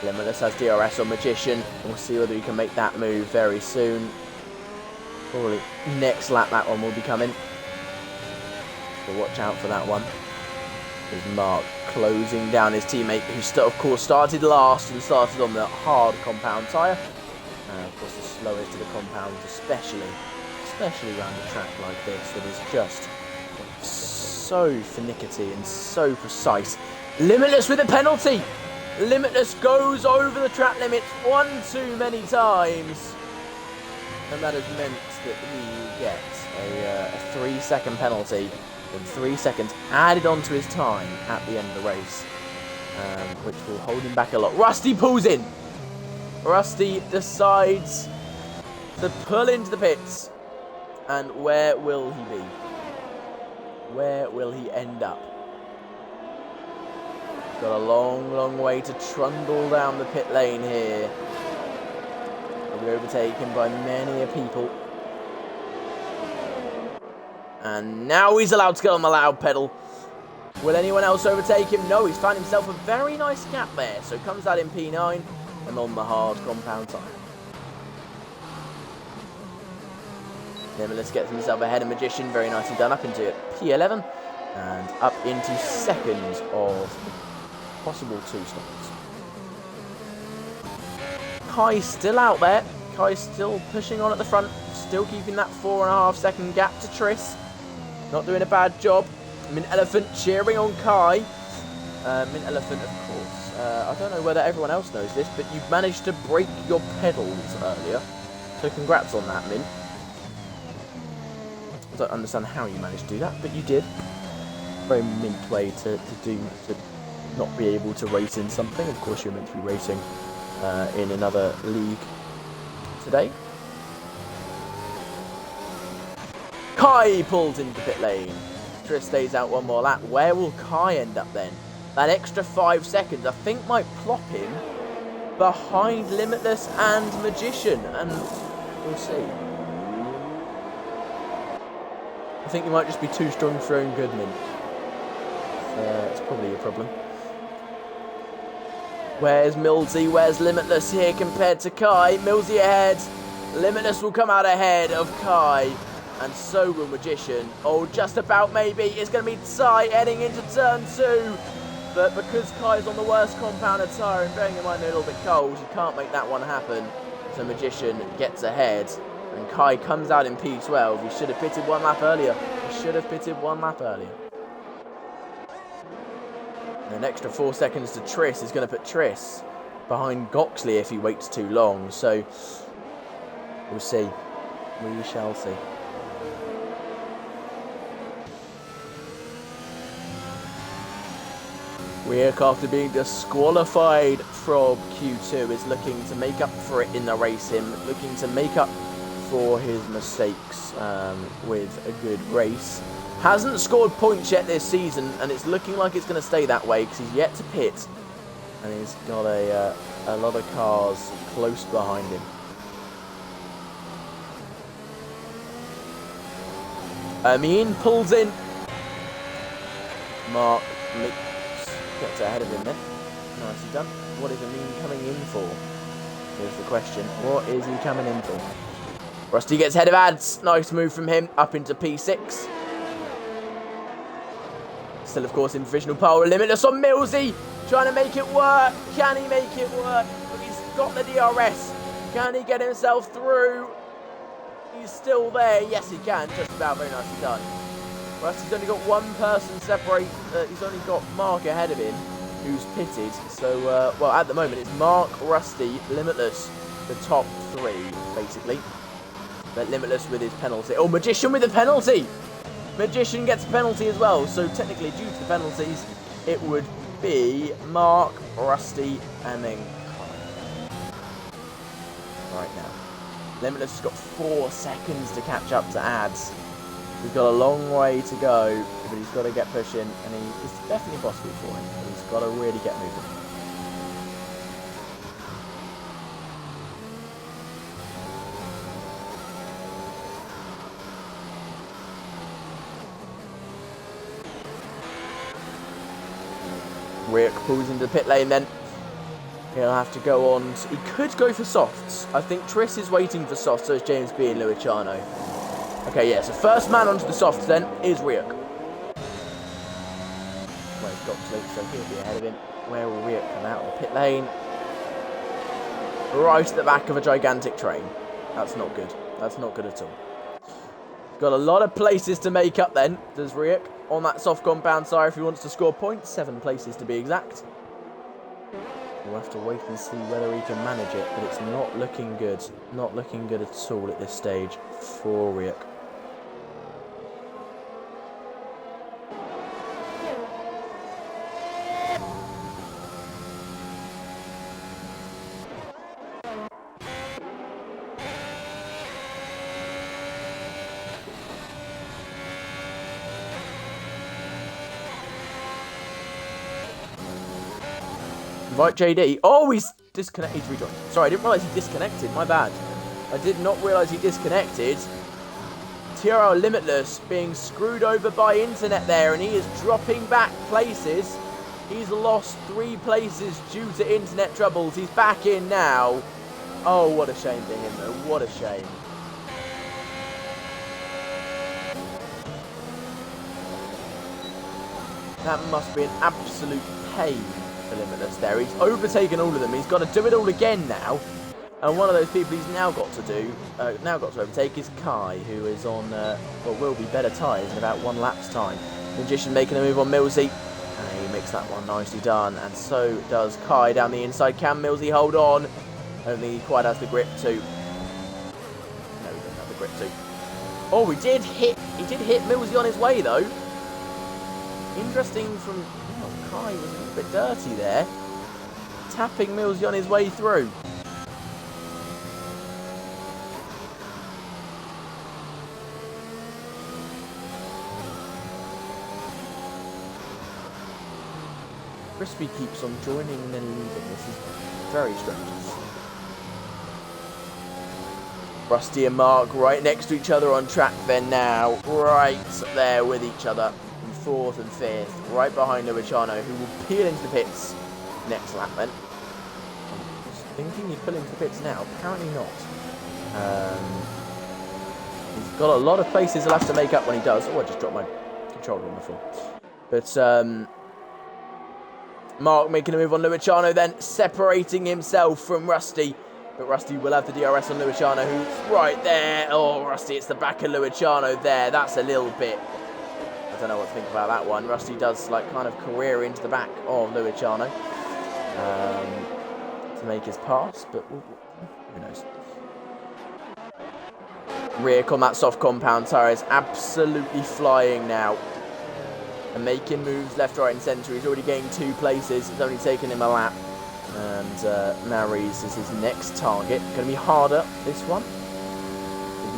Limitless has DRS on Magician. We'll see whether he can make that move very soon. Probably next lap that one will be coming. So watch out for that one. There's Mark closing down his teammate, who of course started last and started on the hard compound tyre. Of course the slowest of the compounds, especially around a track like this that is just so finicky and so precise. Limitless with a penalty! Limitless goes over the track limits one too many times. And that has meant that he will get a 3-second penalty and 3 seconds added onto his time at the end of the race, which will hold him back a lot. Rusty pulls in. Rusty decides to pull into the pits. And where will he be? Where will he end up? Got a long way to trundle down the pit lane here. He'll be overtaken by many a people. And now he's allowed to get on the loud pedal. Will anyone else overtake him? No, he's found himself a very nice gap there. So comes out in P9 and on the hard compound tyre. Limitless gets himself ahead of Magician. Very nicely done up into P11 and up into second of possible 2 stops. Kai's still out there. Kai's still pushing on at the front. Still keeping that 4.5 second gap to Triss. Not doing a bad job. Mint Elephant cheering on Kai. Mint Elephant, of course. I don't know whether everyone else knows this, but you've managed to break your pedals earlier. So congrats on that, Mint. I don't understand how you managed to do that, but you did. Very Mint way to not be able to race in something. Of course, you're meant to be racing in another league today. Kai pulls into the pit lane. Tris stays out one more lap. Where will Kai end up then? That extra 5 seconds, I think, might plop him behind Limitless and Magician, and we'll see. I think you might just be too strong for your own good, Mint. That's probably a problem. Where's Millsy? Where's Limitless here compared to Kai? Millsy ahead. Limitless will come out ahead of Kai. And so will Magician. Oh, just about maybe. It's going to be tight heading into turn 2. But because Kai's on the worst compound tyre, and bearing in mind they're a little bit cold, you can't make that one happen. So Magician gets ahead. And Kai comes out in P12. He should have pitted 1 lap earlier. And an extra 4 seconds to Tris is going to put Tris behind Goxley if he waits too long. So we'll see. We shall see. Riek, after being disqualified from Q2, is looking to make up for it in the race. Looking to make up for his mistakes with a good race. Hasn't scored points yet this season, and it's looking like it's going to stay that way because he's yet to pit. And he's got a lot of cars close behind him. Amin pulls in. Mark gets ahead of him then. Nicely done. What is Amin coming in for? Here's the question. What is he coming in for? Rusty gets ahead of Ads. Nice move from him. Up into P6. Still, of course, in provisional pole. Limitless on Millsy. Trying to make it work. Can he make it work? He's got the DRS. Can he get himself through? He's still there. Yes, he can. Just about. Very nicely done. Rusty's only got one person separate. He's only got Mark ahead of him, who's pitted. So, well, at the moment, it's Mark, Rusty, Limitless, the top 3, basically. But Limitless with his penalty. Oh, Magician with the penalty! Magician gets a penalty as well. So, technically, due to the penalties, it would be Mark, Rusty, and then Kai. Right now. Limitless has got 4 seconds to catch up to Ads. He's got a long way to go, but he's got to get pushing, and it's definitely possible for him, but he's got to really get moving. Riek pulls into the pit lane then. He'll have to go on. He could go for softs. I think Tris is waiting for softs, so is James B and Luciano. Okay, yeah, so first man onto the softs then is Riek. Where's Goxley? So he'll be ahead of him. Where will Riek come out of the pit lane? Right at the back of a gigantic train. That's not good. That's not good at all. Got a lot of places to make up then, does Riek, on that soft compound sire if he wants to score points. 7 places to be exact. We'll have to wait and see whether he can manage it, but it's not looking good. Not looking good at all at this stage for Riek. Invite JD. Oh, he's disconnected. He's rejoined. Sorry, I didn't realise he disconnected. My bad. I did not realise he disconnected. TRL Limitless being screwed over by internet there, and he is dropping back places. He's lost 3 places due to internet troubles. He's back in now. Oh, what a shame for him, though. What a shame. That must be an absolute pain for Limitless there. He's overtaken all of them. He's got to do it all again now. And one of those people he's now got to overtake is Kai, who is on what will be better tyres in about 1 lap's time. Magician making a move on Millsy. And he makes that one nicely done. And so does Kai down the inside. Can Millsy hold on? I don't think he quite has the grip to. No, he doesn't have the grip to. Oh, he did hit Millsy on his way though. Interesting from... Oh, Kai was a little bit dirty there. Tapping Millsy on his way through. Crispy keeps on joining and then leaving. This is very strange. Rusty and Mark right next to each other on track then now. Right there with each other in 4th and 5th. Right behind Luciano, who will peel into the pits next lap then. I'm just thinking he'd pull into the pits now. Apparently not. He's got a lot of places he'll have to make up when he does. Oh, I just dropped my controller on the floor. But Mark making a move on Luciano then, separating himself from Rusty. But Rusty will have the DRS on Luciano, who's right there. Oh, Rusty, it's the back of Luciano there. That's a little bit... I don't know what to think about that one. Rusty does, like, kind of career into the back of Luciano to make his pass, but who knows. Rick on that soft compound tyre is absolutely flying now. And making moves left, right and centre. He's already gained 2 places. It's only taken him a lap. And Mary's is his next target. Going to be harder, this one.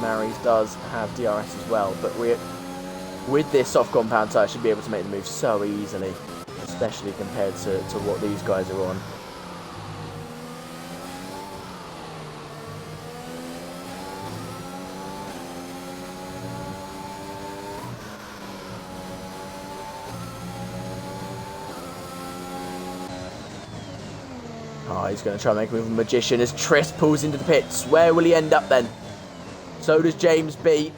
Mary's does have DRS as well. But with this soft compound tyre, should be able to make the move so easily. Especially compared to what these guys are on. Oh, he's going to try and make a move with Magician as Tris pulls into the pits. Where will he end up then? So does James B.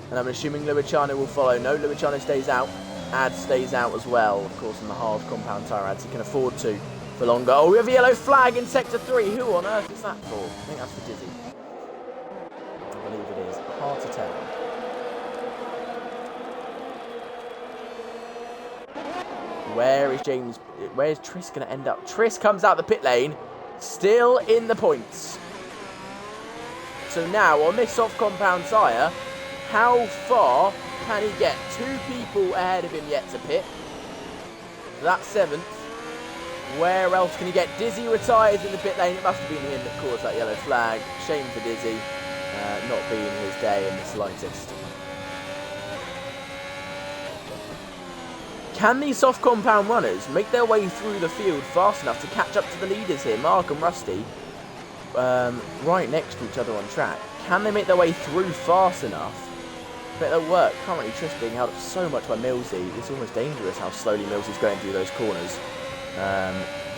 And I'm assuming Luciano will follow. No, Luciano stays out. Ad stays out as well, of course, on the hard compound tyre ads. He can afford to for longer. Oh, we have a yellow flag in Sector 3. Who on earth is that for? I think that's for Dizzy. I believe it is. Hard to tell. Where is Tris going to end up? Tris comes out the pit lane, still in the points. So now, on this soft compound tyre, how far can he get? 2 people ahead of him yet to pit. So that's 7th. Where else can he get? Dizzy retires in the pit lane. It must have been him that caused that yellow flag. Shame for Dizzy, not being his day in the slightest. Can these soft compound runners make their way through the field fast enough to catch up to the leaders here, Mark and Rusty, right next to each other on track? Can they make their way through fast enough? But they'll work. Currently, Tris being held up so much by Millsy. It's almost dangerous how slowly Millsy's going through those corners.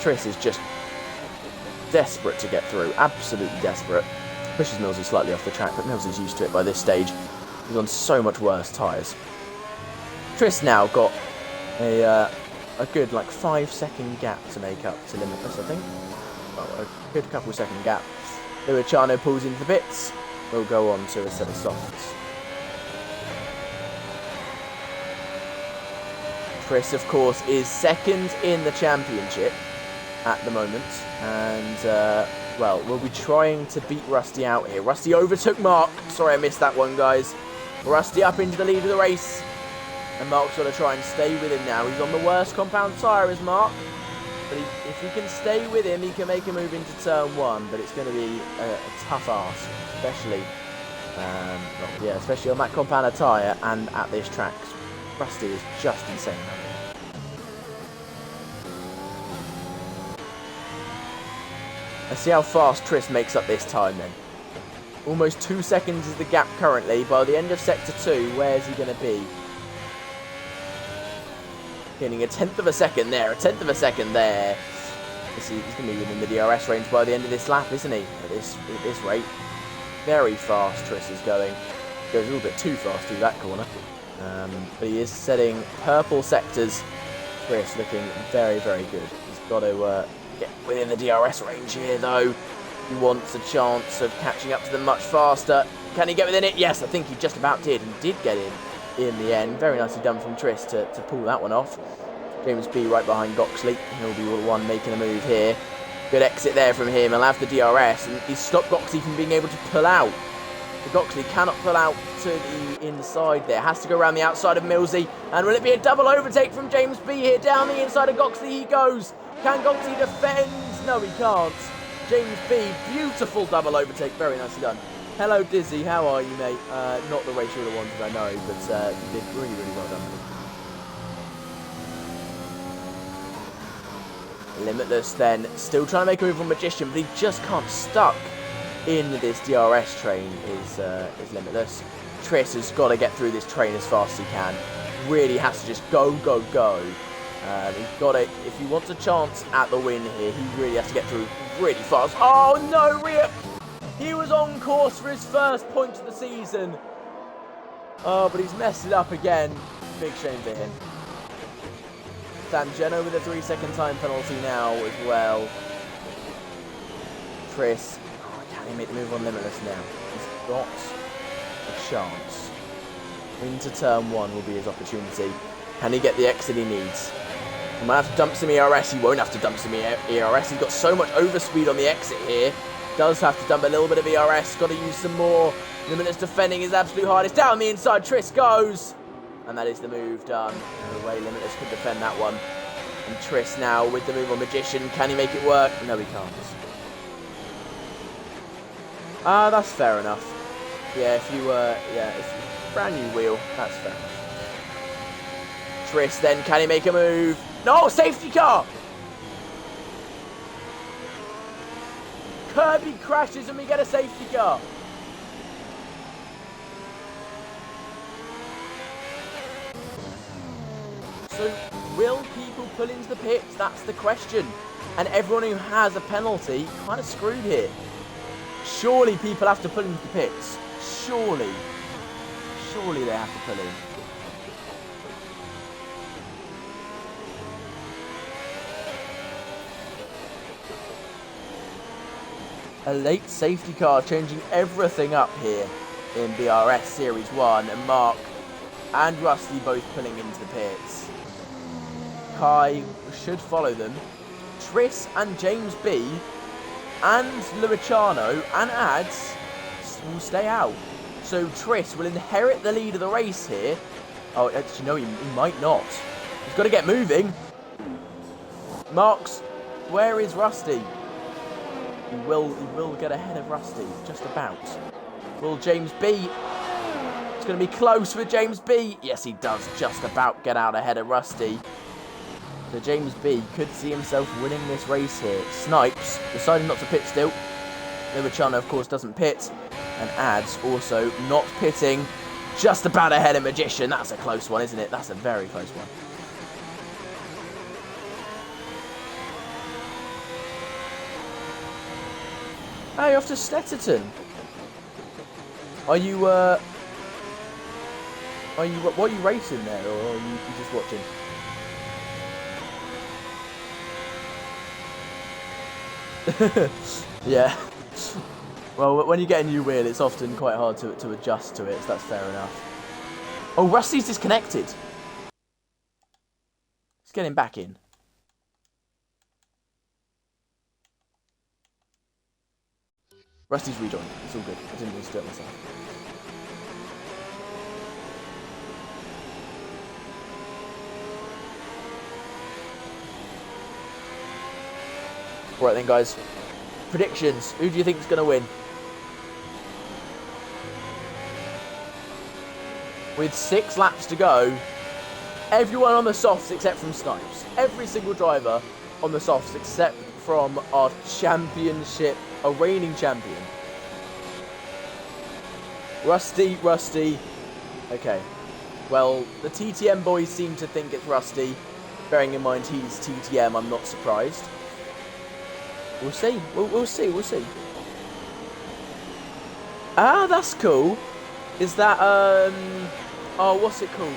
Tris is just desperate to get through. Absolutely desperate. Pushes Millsy slightly off the track, but Millsy's used to it by this stage. He's on so much worse tyres. Tris now got a good, like, 5-second gap to make up to Limitless, I think. Well, a good couple second gap. Luciano pulls into the pits. We'll go on to a set of softs. Chris, of course, is 2nd in the championship at the moment. And, well, we'll be trying to beat Rusty out here. Rusty overtook Mark. Sorry I missed that one, guys. Rusty up into the lead of the race. And Mark's got to try and stay with him now. He's on the worst compound tyre as Mark. But if he can stay with him, he can make a move into turn 1. But it's going to be a tough ask. Especially on that compound tyre and at this track. Rusty is just insane. Let's see how fast Tris makes up this time then. Almost 2 seconds is the gap currently. By the end of Sector 2, where's he going to be? Getting a 1/10 of a second there, a 1/10 of a second there. He's going to be within the DRS range by the end of this lap, isn't he? At this rate. Very fast Tris is going. Goes a little bit too fast through that corner. But he is setting purple sectors. Tris looking very, very good. He's got to get within the DRS range here, though. He wants a chance of catching up to them much faster. Can he get within it? Yes, I think he just about did. He did get in the end. Very nicely done from Tris to pull that one off. James B right behind Goxley. He'll be the one making a move here. Good exit there from him. He'll have the DRS, and he's stopped Goxley from being able to pull out. Goxley cannot pull out to the inside there. Has to go around the outside of Millsy. And will it be a double overtake from James B here? Down the inside of Goxley he goes. Can Goxley defend? No, he can't. James B, beautiful double overtake. Very nicely done. Hello, Dizzy. How are you, mate? Not the race you would have wanted, I know, but you did really, really well done. Limitless then, still trying to make a move on Magician, but he just can't stuck in this DRS train is Limitless. Triss has got to get through this train as fast as he can. Really has to just go, go, go. He's got to, if he wants a chance at the win here, he really has to get through really fast. Oh no, Rip! He was on course for his first point of the season. Oh, but he's messed it up again. Big shame for him. Sangeno with a 3-second time penalty now as well. Triss, can he make the move on Limitless now? He's got a chance. Into turn 1 will be his opportunity. Can he get the exit he needs? He might have to dump some ERS. He won't have to dump some ERS. He's got so much overspeed on the exit here. Does have to dump a little bit of ERS. Got to use some more. Limitless defending his absolute hardest. Down the inside, Triss goes. And that is the move done. No way Limitless could defend that one. And Triss now with the move on Magician. Can he make it work? No, he can't. Ah, that's fair enough. Yeah, if you brand new wheel, that's fair enough. Triss then, can he make a move? No, safety car! Kirby crashes and we get a safety car. So, will people pull into the pits? That's the question. And everyone who has a penalty kind of screwed here. Surely people have to pull into the pits. Surely. Surely they have to pull in. A late safety car changing everything up here in BRS Series 1. And Mark and Rusty both pulling into the pits. Kai should follow them. Triss and James B and Luciano and Ads will stay out. So Triss will inherit the lead of the race here. Oh, actually, no, he might not. He's got to get moving. Marks, where is Rusty? He will get ahead of Rusty, just about. Will James B? It's going to be close with James B. Yes, he does just about get out ahead of Rusty. So James B could see himself winning this race here. Snipes deciding not to pit still. Luciano, of course, doesn't pit. And Ads also not pitting. Just about ahead of Magician. That's a close one, isn't it? That's a very close one. Oh, you're off to Stetterton. Are you, what are you racing there, or are you just watching? Yeah. Well, when you get a new wheel, it's often quite hard to adjust to it, so that's fair enough. Oh, Rusty's disconnected. Let's get him back in. Rusty's rejoined. It's all good. I didn't need to do it myself. Alright then, guys. Predictions. Who do you think is going to win? With 6 laps to go, everyone on the softs except from Snipes. Every single driver on the softs except from our championship, a reigning champion. Rusty. Okay. Well, the TTM boys seem to think it's Rusty. Bearing in mind he's TTM, I'm not surprised. We'll see. We'll see. Ah, that's cool. Is that, oh, what's it called?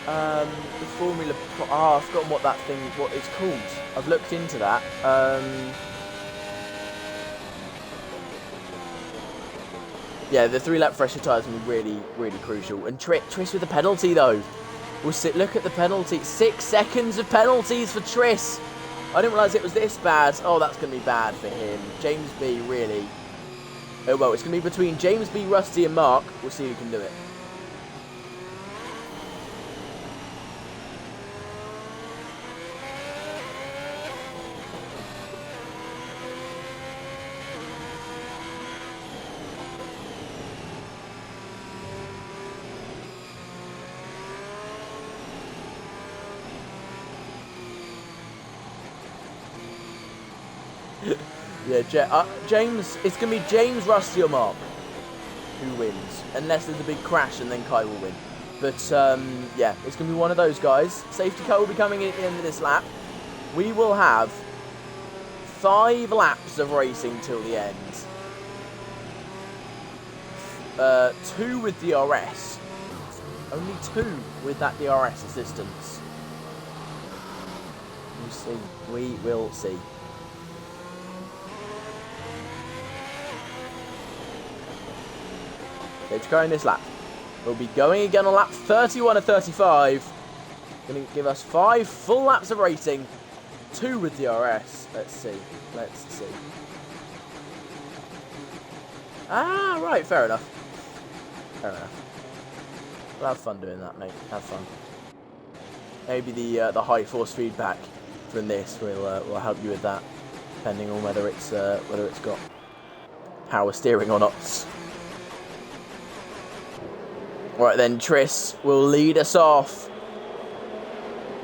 The Formula Pro... Oh, I've forgotten what it's called. I've looked into that. Yeah, the 3-lap fresher tyres will be really, really crucial. And Triss with the penalty, though. We'll sit. Look at the penalty. 6 seconds of penalties for Triss. I didn't realise it was this bad. Oh, that's going to be bad for him. James B, really. Oh, well, it's going to be between James B, Rusty, and Mark. We'll see who can do it. Yeah, James, it's going to be James, Rusty, or Mark who wins. Unless there's a big crash and then Kai will win. But, yeah, it's going to be one of those guys. Safety car will be coming in at the end of this lap. We will have 5 laps of racing till the end. 2 with DRS. Only 2 with that DRS assistance. You see, we will see. Safety car in this lap. We'll be going again on lap 31 of 35. Going to give us 5 full laps of racing. 2 with DRS. Let's see. Let's see. Ah, right. Fair enough. Fair enough. We'll have fun doing that, mate. Have fun. Maybe the high force feedback from this will help you with that, depending on whether it's got power steering or not. Right then, Tris will lead us off.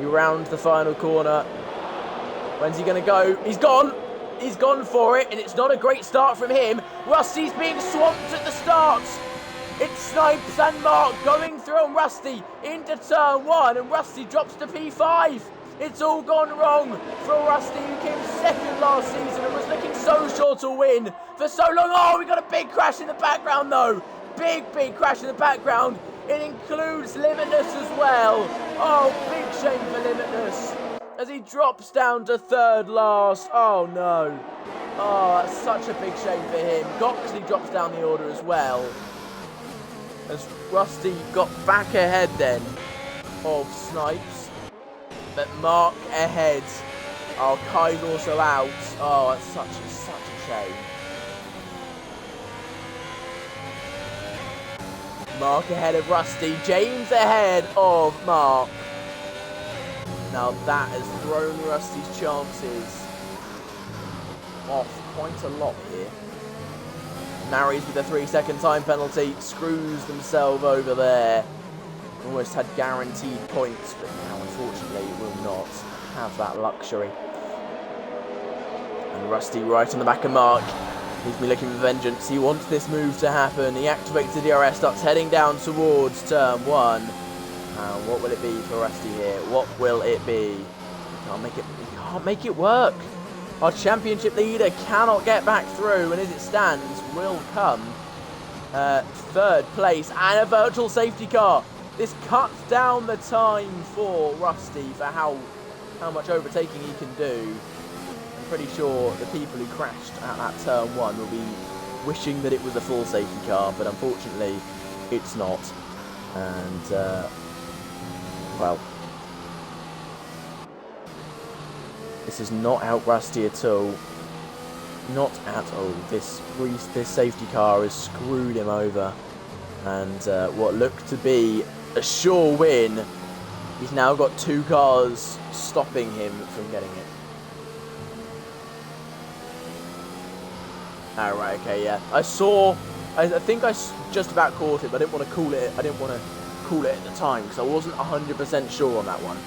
We round the final corner. When's he going to go? He's gone. He's gone for it, and it's not a great start from him. Rusty's being swamped at the start. It's Snipes and Mark going through on Rusty into turn 1, and Rusty drops to P5. It's all gone wrong for Rusty, who came second last season and was looking so sure to win for so long. Oh, we got a big crash in the background, though. Big crash in the background. It includes Limitless as well. Oh, big shame for Limitless as he drops down to third last. Oh, no. Oh, that's such a big shame for him. Goxley drops down the order as well. As Rusty got back ahead then of Snipes. But Mark ahead. Oh, Kai's also out. Oh, that's such a shame. Mark ahead of Rusty. James ahead of Mark. Now that has thrown Rusty's chances off quite a lot here. Marries with a 3-second time penalty. Screws themselves over there. Almost had guaranteed points, but now unfortunately will not have that luxury. And Rusty right on the back of Mark. He's been looking for vengeance. He wants this move to happen. He activates the DRS, starts heading down towards turn 1. What will it be for Rusty here? What will it be? He can't make it work. Our championship leader cannot get back through, and as it stands, will come third place and a virtual safety car. This cuts down the time for Rusty for how much overtaking he can do. Pretty sure the people who crashed at that turn 1 will be wishing that it was a full safety car, but unfortunately it's not. And well, this is not out Rusty at all. Not at all. This safety car has screwed him over, and what looked to be a sure win, he's now got 2 cars stopping him from getting it. Oh, right, okay, yeah. I think I just about caught it, but I didn't want to call it. I didn't want to call it at the time because I wasn't 100% sure on that one.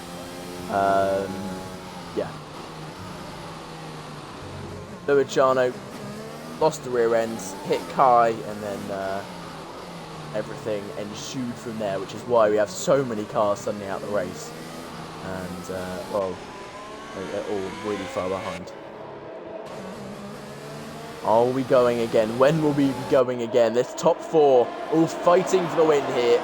Yeah. Luciano lost the rear ends, hit Kai, and then everything ensued from there, which is why we have so many cars suddenly out the race. And, well, they're all really far behind. Are we going again? When will we be going again? This top 4 all fighting for the win here.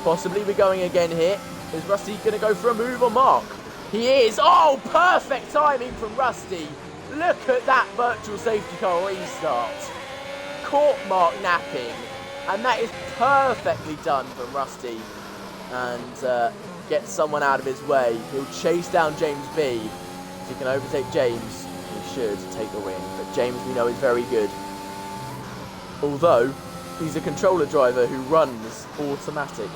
Possibly we're going again here. Is Rusty going to go for a move or Mark? He is. Oh, perfect timing from Rusty. Look at that virtual safety car restart. Caught Mark napping. And that is perfectly done from Rusty. And gets someone out of his way. He'll chase down James B. If he can overtake James, he should take the win. But James, we know, is very good. Although, he's a controller driver who runs automatic.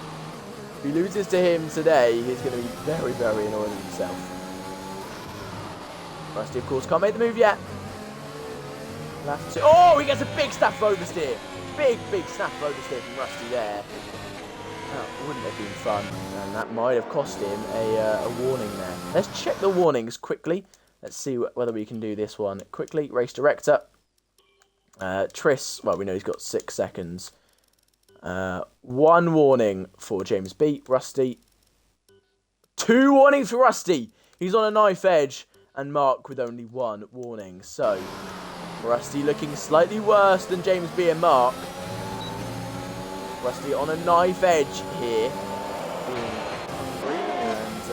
If he loses to him today, he's going to be very, very annoyed with himself. Rusty, of course, can't make the move yet. Oh, he gets a big snap of oversteer. Big snap of oversteer from Rusty there. That wouldn't have been fun, and that might have cost him a warning there. Let's check the warnings quickly. Let's see whether we can do this one quickly. Race director. Tris, well, we know he's got 6 seconds. 1 warning for James B. Rusty. 2 warnings for Rusty. He's on a knife edge, and Mark with only 1 warning. So, Rusty looking slightly worse than James B. and Mark. Rusty on a knife edge here. And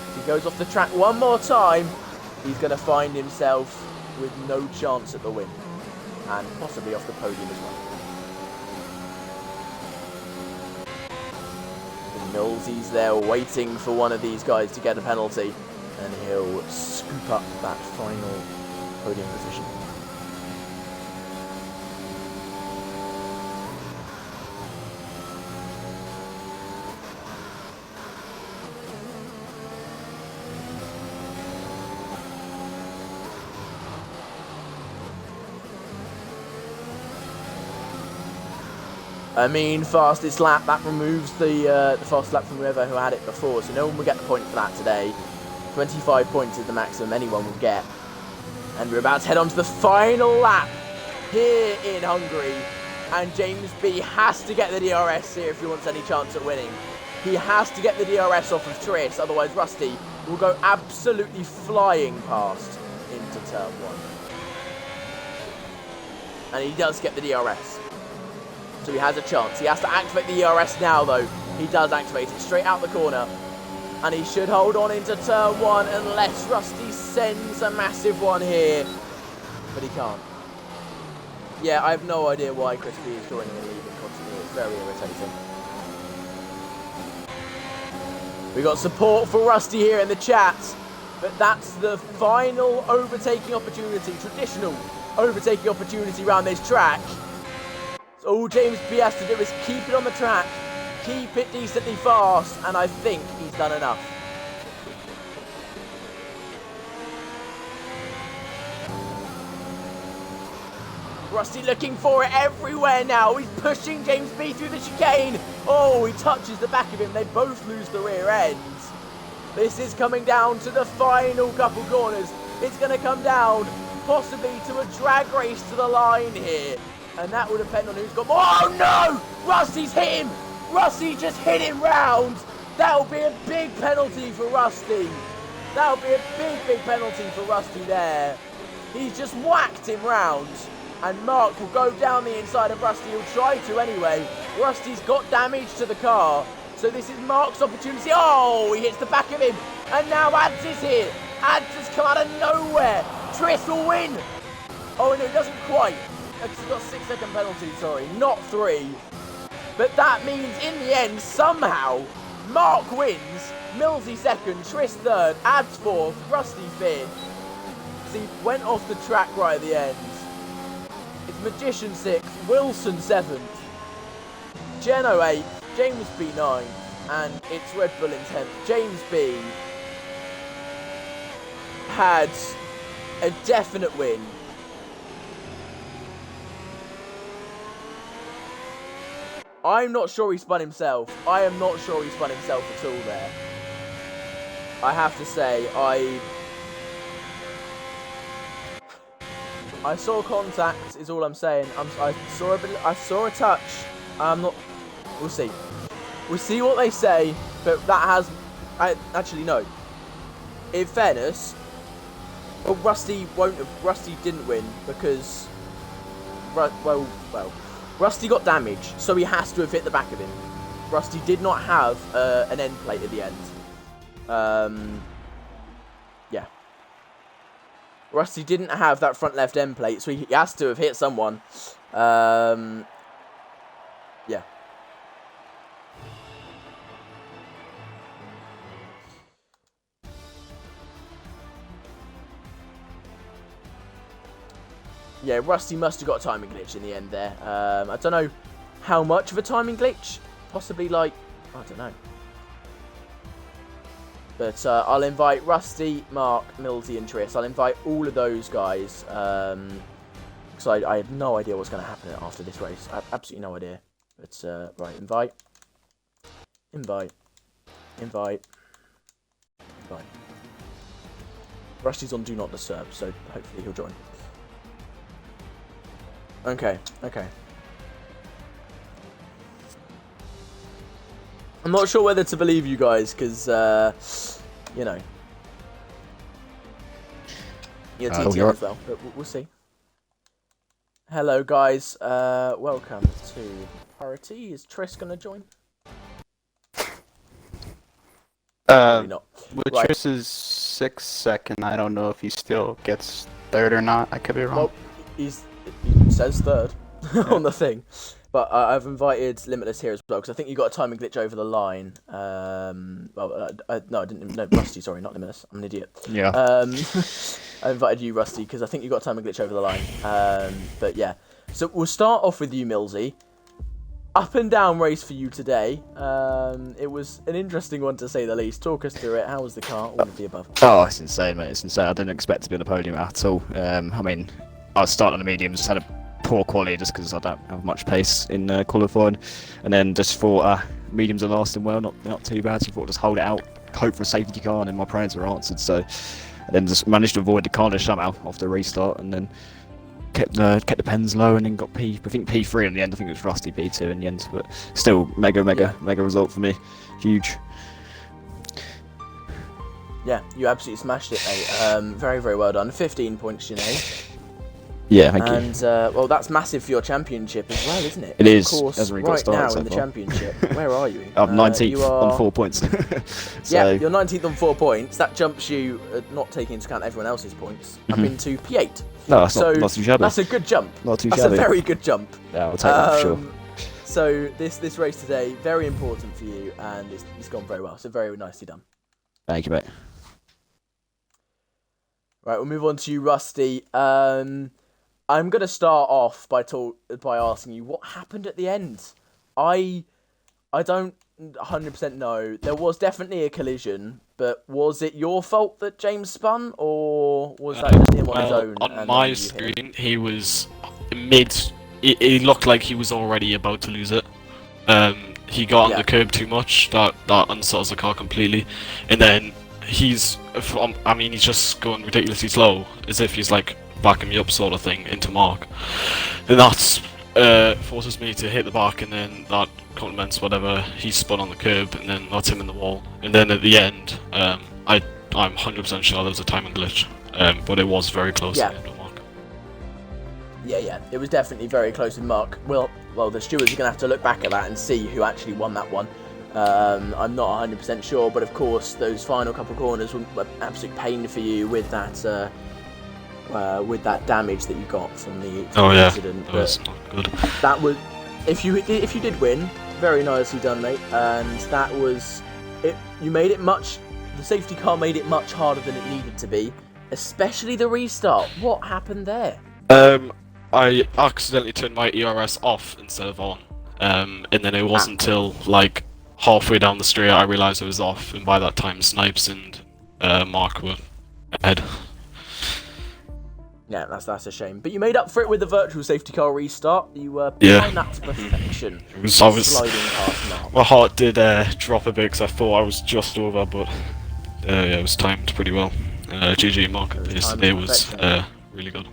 if he goes off the track one more time, he's going to find himself with no chance at the win. And possibly off the podium as well. And Millsy's there waiting for one of these guys to get a penalty. And he'll scoop up that final podium position. I mean, fastest lap, that removes the fastest lap from whoever who had it before, so no one will get the point for that today. 25 points is the maximum anyone will get. And we're about to head on to the final lap here in Hungary. And James B has to get the DRS here if he wants any chance at winning. He has to get the DRS off of Tris, otherwise Rusty will go absolutely flying past into turn 1. And he does get the DRS. So he has a chance. He has to activate the ERS now, though. He does activate it straight out the corner. And he should hold on into turn 1 unless Rusty sends a massive one here. But he can't. Yeah, I have no idea why Crispy is joining and leaving constantly. It's very irritating. We got support for Rusty here in the chat. But that's the final overtaking opportunity, traditional overtaking opportunity around this track. So all James B has to do is keep it on the track, keep it decently fast, and I think he's done enough. Rusty looking for it everywhere now. He's pushing James B through the chicane. Oh, he touches the back of him. They both lose the rear ends. This is coming down to the final couple corners. It's going to come down possibly to a drag race to the line here. And that will depend on who's got more. Oh no! Rusty's hit him! Rusty just hit him round! That'll be a big penalty for Rusty. That'll be a big penalty for Rusty there. He's just whacked him round. And Mark will go down the inside of Rusty. He'll try to anyway. Rusty's got damage to the car. So this is Mark's opportunity. Oh, he hits the back of him. And now Ads is here. Ads has come out of nowhere. Tris will win. Oh no, he doesn't quite. He's got 6-second penalty, sorry, not 3. But that means in the end, somehow, Mark wins, Millsy 2nd, Tris 3rd, Ads 4th, Rusty 5th. So he went off the track right at the end. It's Magician 6th, Wilson 7th, Geno 8th, James B 9th, and it's Red Bull in 10th. James B had a definite win. I'm not sure he spun himself. I am not sure he spun himself at all there. I have to say, I saw contact, is all I'm saying. I saw a touch. I'm not... We'll see. We'll see what they say, but that has... actually, no. In fairness, well, Rusty didn't win because... Well... Rusty got damage, so he has to have hit the back of him. Rusty did not have an end plate at the end. Yeah. Rusty didn't have that front left end plate, so he has to have hit someone. Yeah. Yeah, Rusty must have got a timing glitch in the end there. I don't know how much of a timing glitch. Possibly like, I don't know. But I'll invite Rusty, Mark, Millsy and Triss. I'll invite all of those guys. Because I had no idea what's going to happen after this race. I have absolutely no idea. But, right, invite. Rusty's on Do Not Disturb, so hopefully he'll join. Okay. I'm not sure whether to believe you guys, because, you know. You're TTM as well, but we'll see. Hello, guys. Welcome to Parity. Is Triss going to join? Probably not. With Triss's 6th second, I don't know if he still gets 3rd or not. I could be wrong. Well, he says 3rd on the thing. But I've invited Limitless here as well, because I think you got a timing glitch over the line. No, I didn't. No, Rusty, sorry, not Limitless. I'm an idiot. Yeah. I invited you, Rusty, because I think you got a timing glitch over the line. But yeah. So we'll start off with you, Millsy. Up and down race for you today. It was an interesting one to say the least. Talk us through it. How was the car? All of the above. Oh, it's insane, mate. It's insane. I didn't expect to be on the podium at all. I mean, I was starting on the mediums, had a poor quality just because I don't have much pace in qualifying, and then just thought mediums are lasting well, not too bad. So I thought just hold it out, hope for a safety car, and then my prayers were answered. So, and then just managed to avoid the carnage somehow after the restart, and then kept the pens low, and then got I think P3 in the end. I think it was Rusty P2 in the end, but still mega result for me, huge. Yeah, you absolutely smashed it, mate. Very, very well done. 15 points, Sinead. Yeah, thank you. And, well, that's massive for your championship as well, isn't it? It is. Of course, Hasn't really right got started now so in the far. championship. Where are you? I'm 19th on 4 points. So, yeah, you're 19th on 4 points. That jumps you, not taking into account everyone else's points, up into P8. No, that's not too shabby. That's a good jump. Not too shabby. That's a very good jump. Yeah, I'll take that for sure. So this race today, very important for you, and it's gone very well. So very nicely done. Thank you, mate. Right, we'll move on to you, Rusty. I'm going to start off by asking you what happened at the end. I don't 100% know. There was definitely a collision, but was it your fault that James spun, or was that just him on his own? On my screen, he was mid. It looked like he was already about to lose it. He got on the curb too much. That unsettles the car completely, and then he's just going ridiculously slow, as if he's like backing me up sort of thing into Mark, and that's forces me to hit the back, and then that complements whatever he spun on the curb, and then that's him in the wall. And then at the end, I'm 100% sure there was a timing glitch, but it was very close to the end of Mark. Yeah, it was definitely very close with Mark. Well, the stewards are going to have to look back at that and see who actually won that one. I'm not 100% sure, but of course those final couple corners were absolute pain for you with that damage that you got from the accident. That was not good. That was, if you did win, very nicely done, mate. And that was it. You made it much. The safety car made it much harder than it needed to be, especially the restart. What happened there? I accidentally turned my ERS off instead of on, and then it wasn't until like halfway down the straight I realised it was off, and by that time Snipes and Mark were ahead. Yeah, that's a shame. But you made up for it with the virtual safety car restart. You were behind that to perfection. Sliding past Mark. My heart did drop a bit because I thought I was just over, but it was timed pretty well. GG Mark today was really good.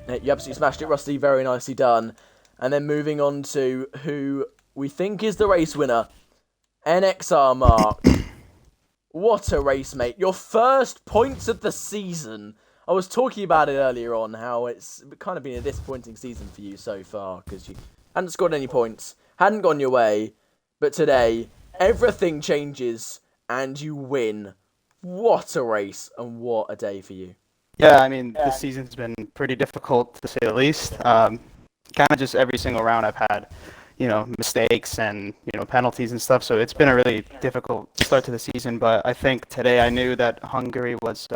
You absolutely smashed it, Rusty. Very nicely done. And then moving on to who we think is the race winner, NXR Mark. What a race, mate. Your first points of the season. I was talking about it earlier on, how it's kind of been a disappointing season for you so far, because you hadn't scored any points, hadn't gone your way, but today, everything changes, and you win. What a race, and what a day for you. Yeah, I mean, this season's been pretty difficult, to say the least. Kind of just every single round I've had, mistakes and, penalties and stuff, so it's been a really difficult start to the season, but I think today I knew that Hungary was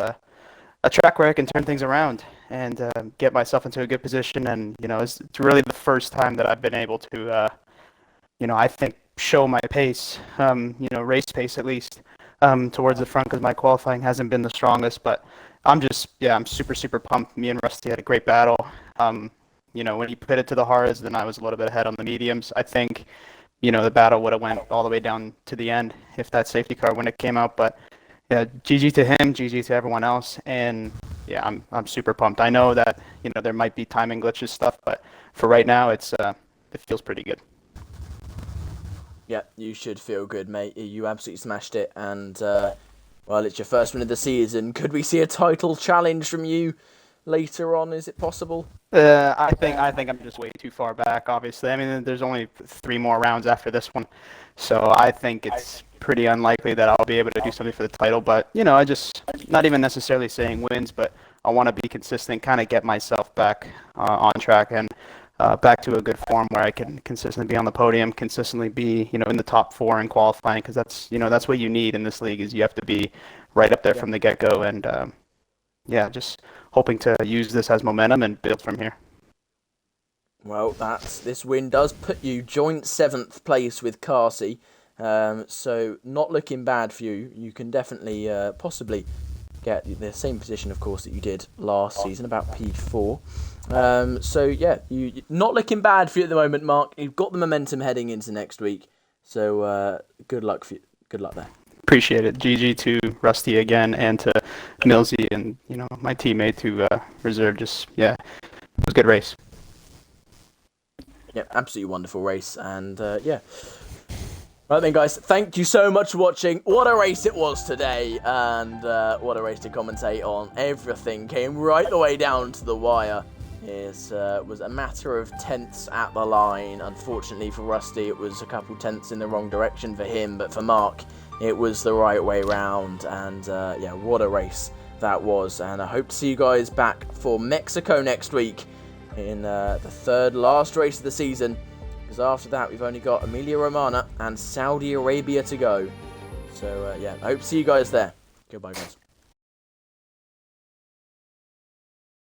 a track where I can turn things around and get myself into a good position. And it's really the first time that I've been able to, I think, show my pace, race pace at least, towards the front, because my qualifying hasn't been the strongest. But I'm super, super pumped. Me and Rusty had a great battle. When he put it to the hards, then I was a little bit ahead on the mediums. I think, the battle would have went all the way down to the end if that safety car when it came out. But yeah, GG to him, GG to everyone else, and yeah, I'm super pumped. I know that there might be timing glitches stuff, but for right now, it feels pretty good. Yeah, you should feel good, mate. You absolutely smashed it, and well, it's your first win of the season. Could we see a title challenge from you later on? Is it possible? I think I'm just way too far back. Obviously, I mean, there's only 3 more rounds after this one, so I think it's pretty unlikely that I'll be able to do something for the title. But I just not even necessarily saying wins, but I want to be consistent, kind of get myself back on track and back to a good form where I can consistently be on the podium, consistently be in the top 4 in qualifying, because that's what you need in this league. Is you have to be right up there from the get-go, and just hoping to use this as momentum and build from here. Well, this win does put you joint 7th place with Carsey, so not looking bad for you. You can definitely possibly get the same position, of course, that you did last season, about P4. So yeah, you not looking bad for you at the moment, Mark. You've got the momentum heading into next week, so good luck for you. Good luck there. Appreciate it. GG to Rusty again, and to Millsy and my teammate to reserve. It was a good race. Yeah, absolutely wonderful race, and Right then, guys, thank you so much for watching. What a race it was today, and what a race to commentate on. Everything came right the way down to the wire. It was a matter of tenths at the line. Unfortunately for Rusty, it was a couple tenths in the wrong direction for him, but for Mark, it was the right way round, and what a race that was. And I hope to see you guys back for Mexico next week in the 3rd last race of the season, because after that we've only got Emilia-Romagna and Saudi Arabia to go. So I hope to see you guys there. Goodbye, guys.